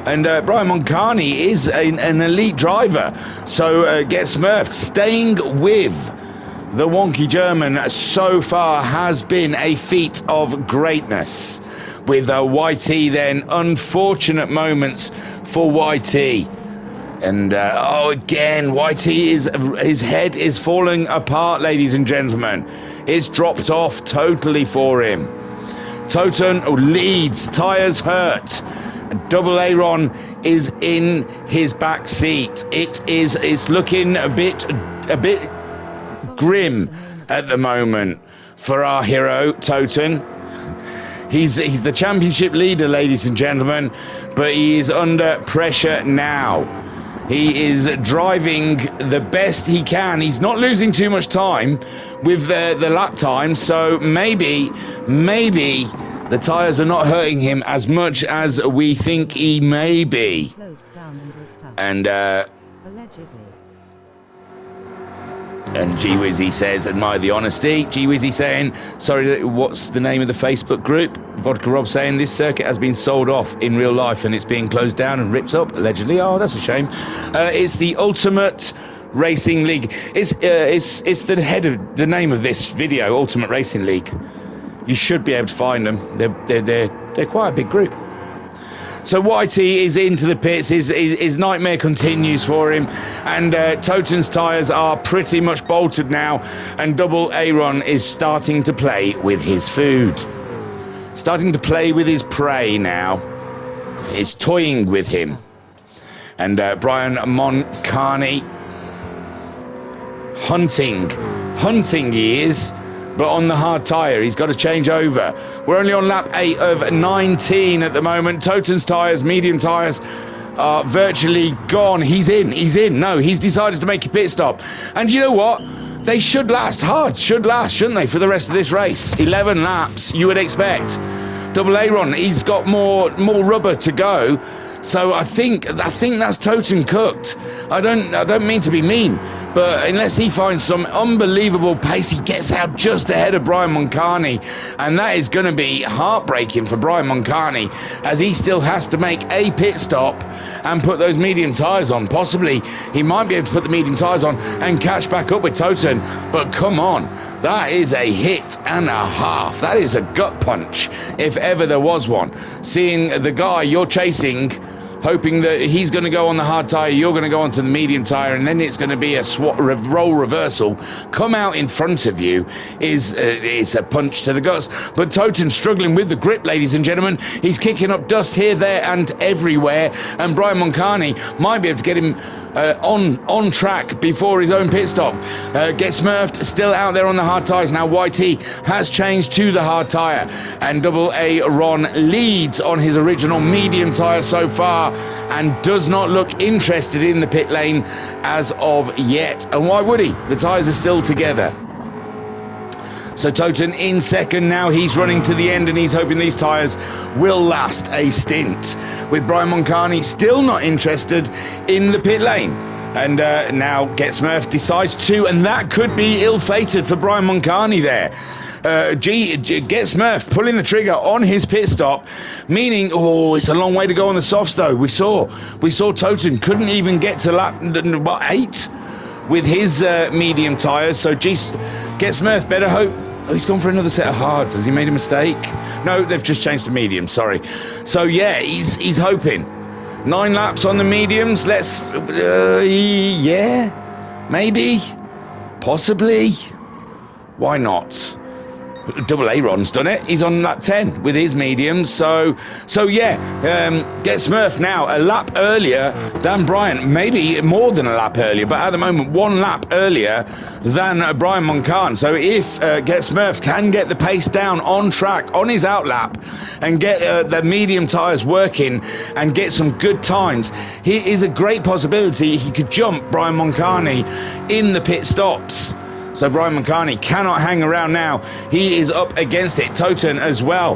And Brian Moncani is an elite driver, so Gets Smurfed staying with the wonky German so far has been a feat of greatness. With Whitey then, unfortunate moments for Whitey. And again, Whitey his head is falling apart, ladies and gentlemen. It's dropped off totally for him. Toten leads, tyres hurt. Double Aaron is in his back seat. It's looking a bit grim at the moment for our hero Toten. He's the championship leader, ladies and gentlemen, but he is under pressure now. He is driving the best he can. He's not losing too much time with the lap time, so maybe the tyres are not hurting him as much as we think he may be. And G-Wizzy says, admire the honesty. G-Wizzy saying, sorry, what's the name of the Facebook group? Vodka Rob saying, this circuit has been sold off in real life and it's being closed down and ripped up, allegedly. Oh, that's a shame. It's the Ultimate Racing League. It's the head of the name of this video, Ultimate Racing League. You should be able to find them. They're quite a big group. So Whitey is into the pits, his nightmare continues for him, and Toten's tyres are pretty much bolted now, and Double Aaron is starting to play with his food. Starting to play with his prey now. He's toying with him. And Brian Moncani, hunting he is, but on the hard tyre, he's got to change over. We're only on lap 8 of 19 at the moment. Toten's tyres, medium tyres, are virtually gone. He's in. No, he's decided to make a pit stop. And you know what? They should last, shouldn't they, for the rest of this race? 11 laps, you would expect. Double Aaron, he's got more rubber to go. So I think that's Toten cooked. I don't mean to be mean, but unless he finds some unbelievable pace, he gets out just ahead of Brian Moncani, and that is going to be heartbreaking for Brian Moncani, as he still has to make a pit stop and put those medium tyres on. Possibly he might be able to put the medium tyres on and catch back up with Toten, but come on, that is a hit and a half. That is a gut punch, if ever there was one. Seeing the guy you're chasing hoping that he's going to go on the hard tyre, you're going to go onto the medium tyre, and then it's going to be a role reversal. Come out in front of you is a punch to the guts. But Toten's struggling with the grip, ladies and gentlemen. He's kicking up dust here, there, and everywhere, and Brian Moncani might be able to get him on track before his own pit stop. Get Smurfed still out there on the hard tyres. Now YT has changed to the hard tyre, and Double A Ron leads on his original medium tyre so far, and does not look interested in the pit lane as of yet. And why would he? The tyres are still together. So Toten in second now. He's running to the end, and he's hoping these tyres will last a stint, with Brian Moncani still not interested in the pit lane. And now Get Smurf decides to, and that could be ill-fated for Brian Moncani there. Get Smurf pulling the trigger on his pit stop, meaning, oh, it's a long way to go on the softs though. We saw Toten couldn't even get to lap 8 with his medium tyres. So Get Smurf better hope. Oh, he's gone for another set of hards. Has he made a mistake? No, they've just changed to medium, sorry. So yeah, he's hoping. 9 laps on the mediums. Let's yeah, maybe, possibly, why not? Double A Ron's done it. He's on lap 10 with his mediums. So yeah, Get Smurf now a lap earlier than Brian, maybe more than a lap earlier, but at the moment 1 lap earlier than Brian Moncani. So if Get Smurf can get the pace down on track on his outlap and get the medium tyres working and get some good times, he is a great possibility he could jump Brian Moncani in the pit stops. So Brian Moncani cannot hang around now. He is up against it. Toten as well,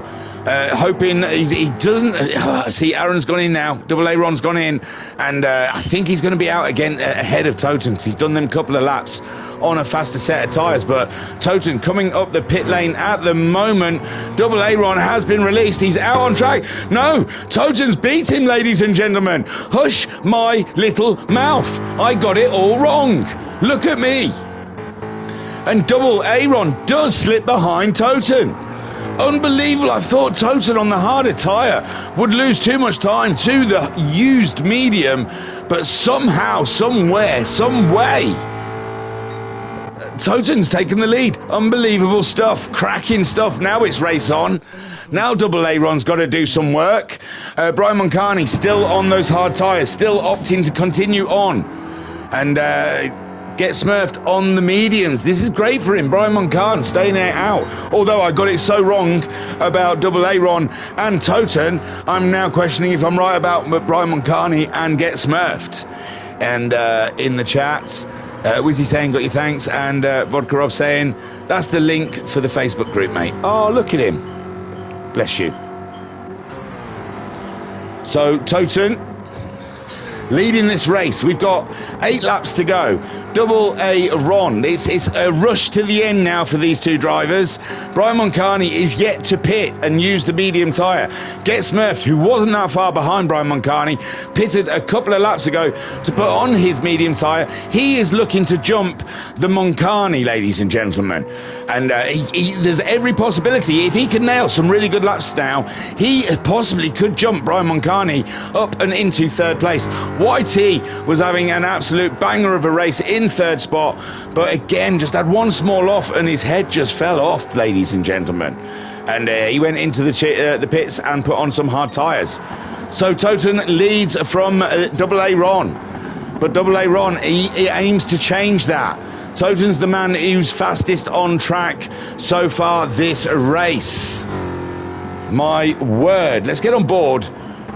hoping he doesn't. See, Aaron's gone in now. Double A Ron's gone in, and I think he's going to be out again ahead of Toten, because he's done them a couple of laps on a faster set of tyres. But Toten coming up the pit lane at the moment. Double A Ron has been released. He's out on track. No, Toten's beat him, ladies and gentlemen. Hush my little mouth. I got it all wrong. Look at me. And Double A Ron does slip behind Toten. Unbelievable. I thought Toten on the harder tyre would lose too much time to the used medium, but somehow, somewhere, some way, Toten's taken the lead. Unbelievable stuff. Cracking stuff. Now it's race on. Now Double A Ron's got to do some work. Brian Moncani still on those hard tyres, still opting to continue on. And Get Smurfed on the mediums. This is great for him. Brian Moncani staying there out. Although I got it so wrong about Double A Ron and Toten, I'm now questioning if I'm right about Brian Moncani and Get Smurfed. And in the chat, Wizzy saying got your thanks, and Vodkarov saying that's the link for the Facebook group, mate. Oh, look at him. Bless you. So Toten leading this race. We've got 8 laps to go. Double A Ron. It's a rush to the end now for these two drivers. Brian Moncani is yet to pit and use the medium tyre. Get Smurfed, who wasn't that far behind Brian Moncani, pitted a couple of laps ago to put on his medium tyre. He is looking to jump the Moncani, ladies and gentlemen. And there's every possibility, if he can nail some really good laps now, he possibly could jump Brian Moncani up and into 3rd place. YT was having an absolute banger of a race in 3rd spot, but again just had one small off and his head just fell off, ladies and gentlemen, and he went into the pits and put on some hard tyres. So Toten leads from Double A Ron, but Double A Ron, he aims to change that. Toten's the man who's fastest on track so far this race. My word. Let's get on board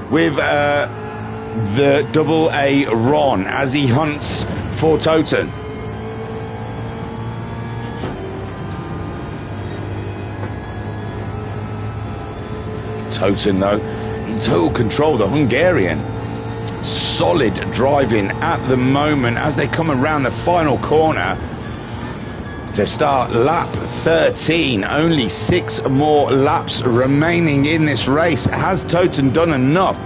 with the Double A Ron as he hunts for Toten. Toten, though, in total control, the Hungarian. Solid driving at the moment as they come around the final corner to start lap 13. Only 6 more laps remaining in this race. Has Toten done enough?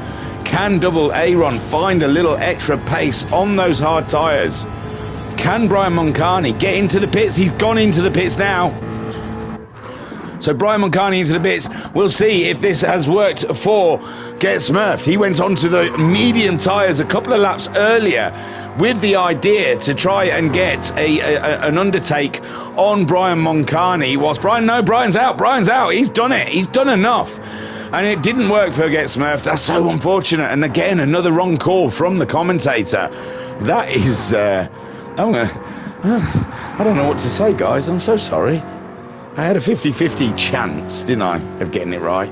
Can Double A Ron find a little extra pace on those hard tyres? Can Brian Moncani get into the pits? He's gone into the pits now. So Brian Moncani into the pits. We'll see if this has worked for Get Smurfed. He went onto the medium tyres a couple of laps earlier with the idea to try and get an undertake on Brian Moncani. Whilst Brian's out. He's done it. He's done enough. And it didn't work for Get Smurfed. That's so unfortunate. And again, another wrong call from the commentator. That is, I don't know what to say, guys. I'm so sorry. I had a 50-50 chance, didn't I, of getting it right.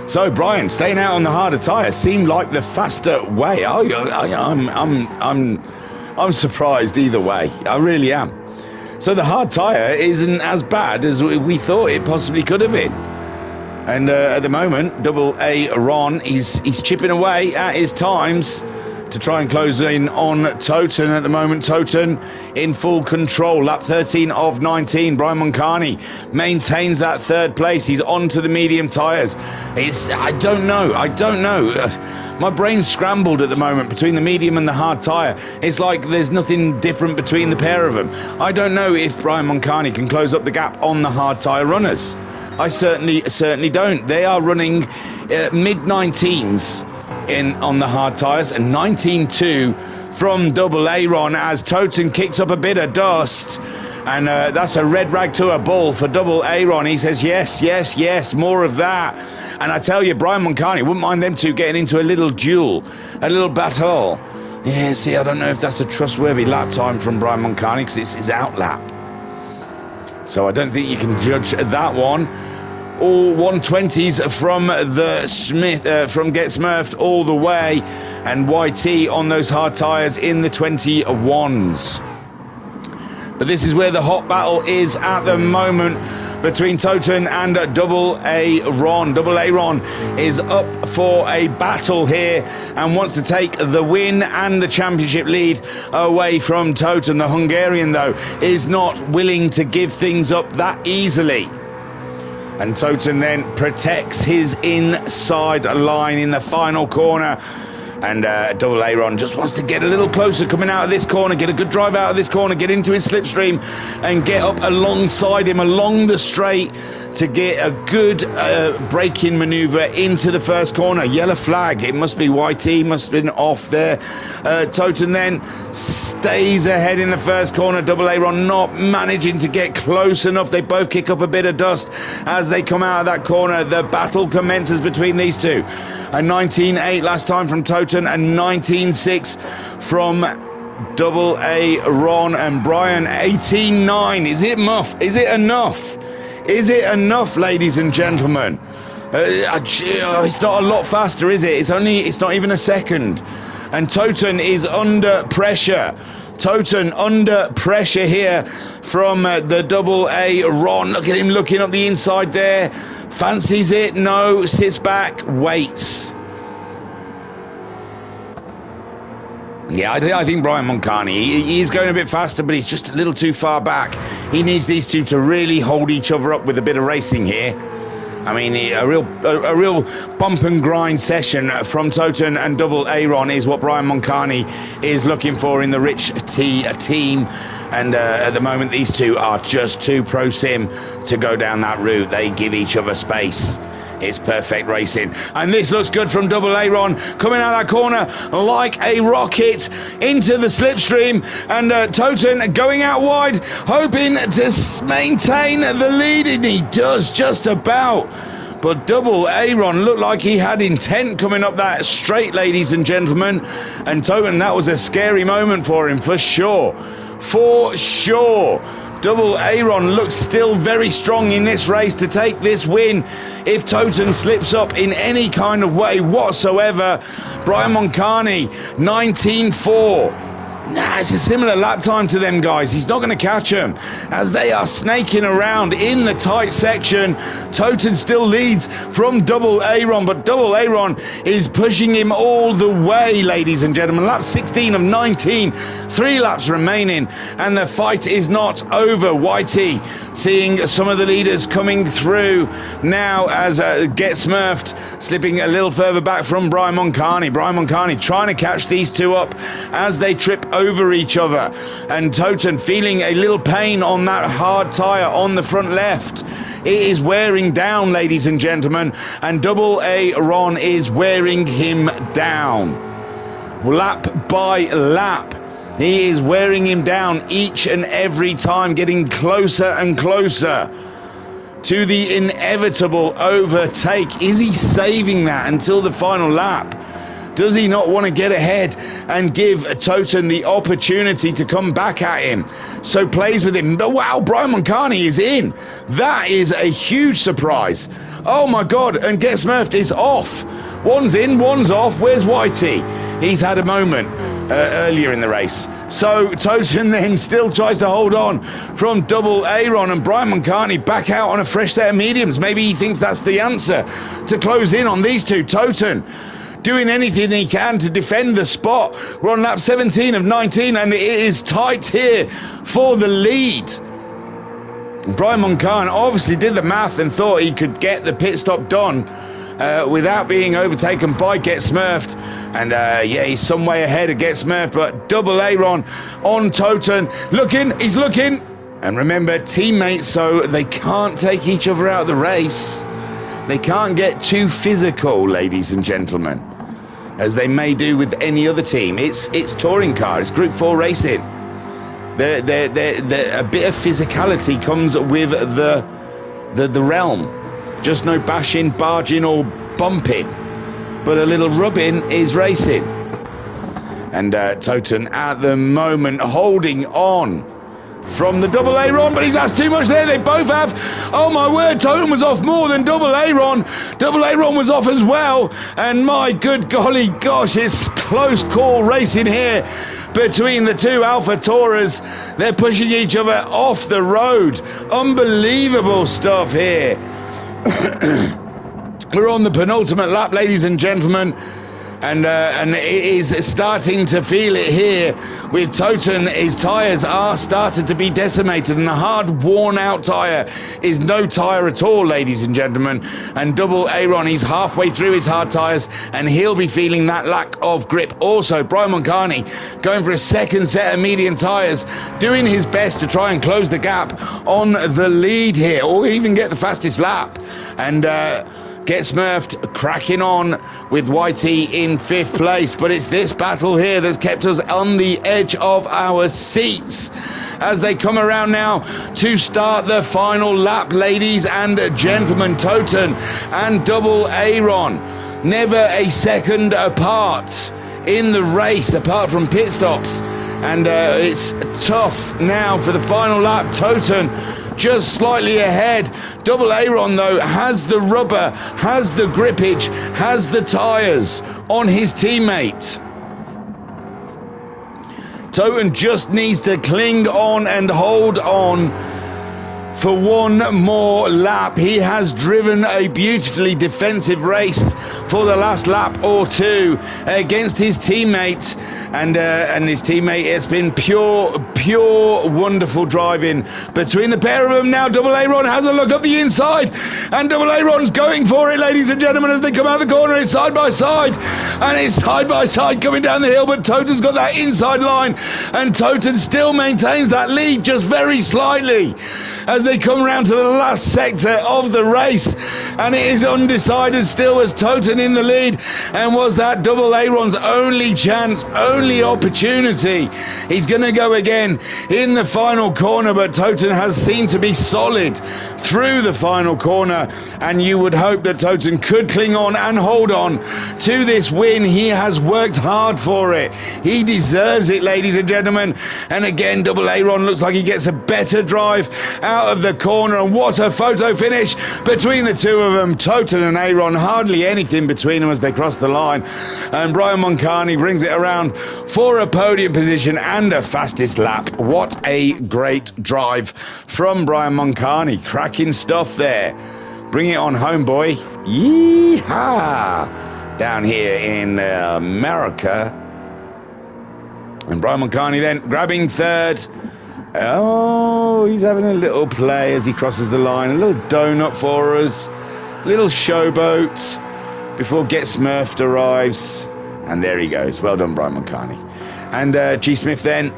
So Brian, staying out on the harder tyre seemed like the faster way. I'm surprised either way. I really am. So the hard tyre isn't as bad as we thought it possibly could have been. And at the moment, Double A Ron, he's chipping away at his times to try and close in on Toten. At the moment, Toten in full control. Lap 13 of 19. Brian Moncani maintains that third place. He's on to the medium tyres. I don't know. My brain's scrambled at the moment between the medium and the hard tyre. It's like there's nothing different between the pair of them. I don't know if Brian Moncani can close up the gap on the hard tyre runners. I certainly don't. They are running mid-19s on the hard tyres, and 19.2 from Double A-Ron as Toten kicks up a bit of dust, and that's a red rag to a bull for Double A-Ron. He says yes, more of that. And I tell you, Brian Moncani wouldn't mind them two getting into a little duel, a little battle. Yeah, see, I don't know if that's a trustworthy lap time from Brian Moncani, because it's his out lap, so I don't think you can judge that one. All 120s from from Get Smurfed all the way, and YT on those hard tyres in the 21s. But this is where the hot battle is at the moment between Toten and Double A-Ron. Double A-Ron is up for a battle here and wants to take the win and the championship lead away from Toten. The Hungarian, though, is not willing to give things up that easily. And Toten then protects his inside line in the final corner. And Double A-Ron just wants to get a little closer coming out of this corner, get a good drive out of this corner, get into his slipstream and get up alongside him along the straight to get a good braking manoeuvre into the first corner. Yellow flag. It must be YT, must have been off there. Toten then stays ahead in the first corner. Double A-Ron not managing to get close enough. They both kick up a bit of dust as they come out of that corner. The battle commences between these two. A 19.8 last time from Toten and 19.6 from Double A-Ron. And Brian, 18.9. Is it enough? Is it enough? Is it enough, ladies and gentlemen? It's not a lot faster, is it? It's not even a second. And Toten is under pressure. Toten under pressure here from the Double A-Ron. Look at him looking up the inside there. Fancies it? No. Sits back. Waits. Yeah, I think Brian Moncani, he's going a bit faster, but he's just a little too far back. He needs these two to really hold each other up with a bit of racing here. I mean, a real bump and grind session from Toten and Double A-Ron is what Brian Moncani is looking for in the Rich T team. And at the moment, these two are just too pro sim to go down that route. They give each other space. It's perfect racing. And this looks good from Double A-Ron, coming out of that corner like a rocket into the slipstream. And Toten going out wide, hoping to maintain the lead. And he does just about. But Double A-Ron looked like he had intent coming up that straight, ladies and gentlemen. And Toten, that was a scary moment for him, for sure. For sure. Double A-Ron looks still very strong in this race to take this win. If Toten slips up in any kind of way whatsoever, Brian Moncani, 19.4. It's a similar lap time to them guys. He's not going to catch them as they are snaking around in the tight section. Toten still leads from Double A-Ron, but Double A-Ron is pushing him all the way, ladies and gentlemen. Lap 16 of 19, 3 laps remaining, and the fight is not over. YT seeing some of the leaders coming through now as Get Smurfed slipping a little further back from Brian Moncani. Brian Moncani trying to catch these two up as they trip over each other. And Toten feeling a little pain on that hard tyre on the front left. It is wearing down, ladies and gentlemen, and Double A Ron is wearing him down. Lap by lap. He is wearing him down each and every time, getting closer and closer to the inevitable overtake. Is he saving that until the final lap? Does he not want to get ahead and give Toten the opportunity to come back at him? So plays with him. But wow, Brian Moncani is in. That is a huge surprise. Oh my God, and Get Smurfed is off. One's in, one's off. Where's Whitey? He's had a moment earlier in the race. So Toten then still tries to hold on from Double A-Ron, and Brian Moncani back out on a fresh set of mediums. Maybe he thinks that's the answer to close in on these two. Toten doing anything he can to defend the spot. We're on lap 17 of 19, and it is tight here for the lead. Brian Moncani obviously did the math and thought he could get the pit stop done without being overtaken by Get Smurfed. And yeah, he's some way ahead of Get Smurfed, but Double A-Ron on Toten. He's looking. And remember, teammates, so they can't take each other out of the race. They can't get too physical, ladies and gentlemen, as they may do with any other team. It's touring car, it's Group 4 racing. A bit of physicality comes with the realm. Just no bashing, barging or bumping, but a little rubbing is racing. And Toten at the moment holding on from the Double A-Ron, but he's asked too much there. They both have. Oh my word, Toten was off more than Double A-Ron. Double A-Ron was off as well. And my good golly gosh, it's close call racing here between the two Alpha Taurus. They're pushing each other off the road. Unbelievable stuff here. We're on the penultimate lap, ladies and gentlemen, and it is starting to feel it here with Toten. His tyres are started to be decimated, and the hard worn out tyre is no tyre at all, ladies and gentlemen. And Double A-Ron, he's halfway through his hard tyres, and he'll be feeling that lack of grip. Also, Brian Moncani going for a second set of medium tyres, doing his best to try and close the gap on the lead here, or even get the fastest lap. And Get Smurfed cracking on with Whitey in 5th place, but it's this battle here that's kept us on the edge of our seats as they come around now to start the final lap, ladies and gentlemen. Toten and Double A-Ron never a second apart in the race apart from pit stops, and it's tough now for the final lap. Toten just slightly ahead. Double A-Ron though has the rubber, has the grippage, has the tyres on his teammate. Toten just needs to cling on and hold on for one more lap. He has driven a beautifully defensive race for the last lap or two against his teammate, and his teammate. It's been pure wonderful driving between the pair of them. Now Double A-Ron has a look up the inside, and Double A-Ron's going for it, ladies and gentlemen, as they come out the corner. It's side by side, and it's side by side coming down the hill, but Toten's got that inside line, and Toten still maintains that lead just very slightly as they come around to the last sector of the race, and it is undecided still as Toten in the lead. And was that Double A-Ron's only chance, only opportunity? He's going to go again in the final corner, but Toten has seemed to be solid through the final corner, and you would hope that Toten could cling on and hold on to this win. He has worked hard for it. He deserves it, ladies and gentlemen. And again, Double A-Ron looks like he gets a better drive out of the corner, and what a photo finish between the two of them. Toten and A-Ron, hardly anything between them as they cross the line, and Brian Moncani brings it around for a podium position and a fastest lap. What a great drive from Brian Moncani. Cracking stuff there. Bring it on home, boy. Yeehaw! Down here in America. And Brian Moncani then grabbing third. Oh, he's having a little play as he crosses the line. A little donut for us. Little showboat. before Get Smurfed arrives. And there he goes. Well done, Brian Moncani. And G. Smith then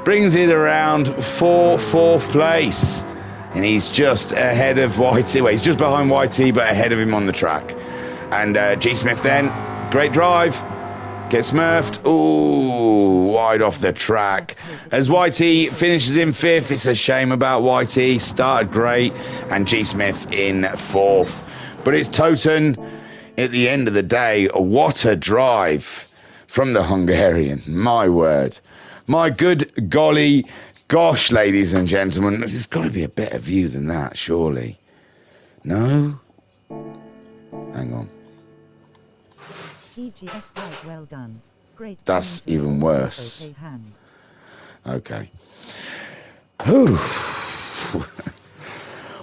brings it around for 4th place. And he's just ahead of Whitey. Well, he's just behind Whitey, but ahead of him on the track. And G. Smith then, great drive. Gets smurfed. Ooh, wide off the track. As Whitey finishes in 5th, it's a shame about Whitey. Started great. And G. Smith in 4th. But it's Toten at the end of the day. What a drive from the Hungarian. My word. My good golly gosh, ladies and gentlemen. There's got to be a better view than that, surely. No? Hang on. GGS guys, well done. Great. That's even worse. Okay. Whew.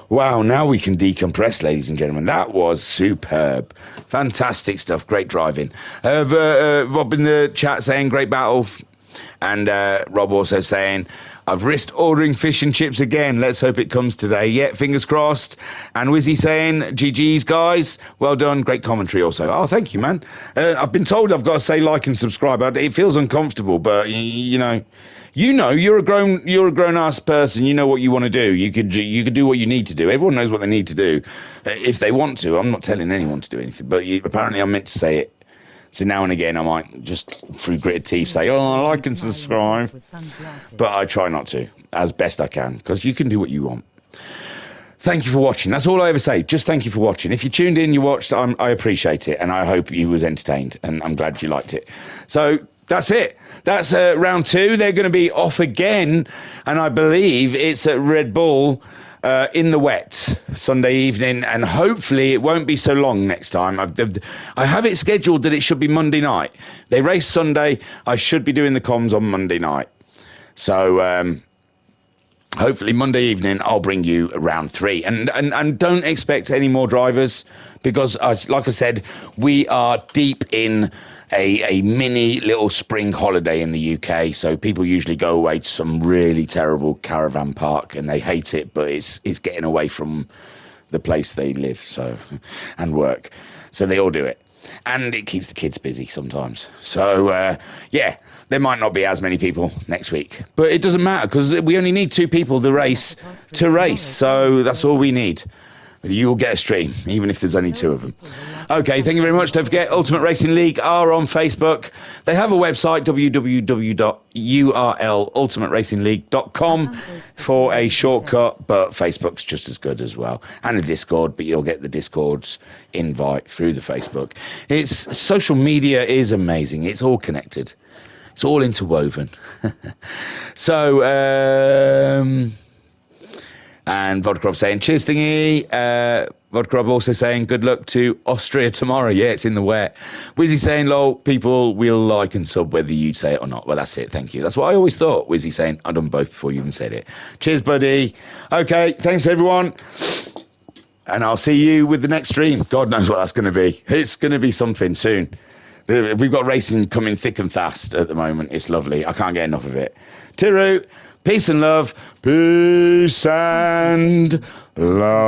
Wow, now we can decompress, ladies and gentlemen. That was superb. Fantastic stuff. Great driving. Rob in the chat saying great battle. And Rob also saying, I've risked ordering fish and chips again. Let's hope it comes today. Yeah, fingers crossed. And Wizzy saying, GG's, guys. Well done. Great commentary also. Oh, thank you, man. I've been told I've got to say like and subscribe. It feels uncomfortable, but, you know, you're a grown-ass person. You know what you want to do. You could do what you need to do. Everyone knows what they need to do if they want to. I'm not telling anyone to do anything, but apparently I'm meant to say it. So now and again, I might just, through gritted teeth, say, oh, I like and subscribe. But I try not to, as best I can, because you can do what you want. Thank you for watching. That's all I ever say. Just thank you for watching. If you tuned in, you watched, I appreciate it. And I hope you was entertained. And I'm glad you liked it. So that's it. That's round 2. They're going to be off again. And I believe it's at Red Bull in the wet Sunday evening, and hopefully it won't be so long next time. I have it scheduled that it should be Monday night. They race Sunday. I should be doing the comms on Monday night. So hopefully Monday evening I'll bring you round 3. And don't expect any more drivers, because like I said, we are deep in a mini little spring holiday in the UK, so people usually go away to some really terrible caravan park and they hate it, but it's getting away from the place they live and work, so they all do it, and it keeps the kids busy sometimes. So yeah, there might not be as many people next week, but it doesn't matter, because we only need 2 people to race, so that's all we need. You'll get a stream, even if there's only 2 of them. Okay, thank you very much. Don't forget, Ultimate Racing League are on Facebook. They have a website, www.ultimateracingleague.com, for a shortcut, but Facebook's just as good as well. And a Discord, but you'll get the Discord's invite through the Facebook. Social media is amazing. It's all connected. It's all interwoven. So, and Vodkrov saying, cheers thingy. Vodkrov also saying, good luck to Austria tomorrow. Yeah, it's in the wet. Wizzy saying, lol, people will like and sub whether you say it or not. Well, that's it. Thank you. That's what I always thought. Wizzy saying, I've done both before you even said it. Cheers, buddy. Okay, thanks, everyone. And I'll see you with the next stream. God knows what that's going to be. It's going to be something soon. We've got racing coming thick and fast at the moment. It's lovely. I can't get enough of it. Tiru. Peace and love. Peace and love.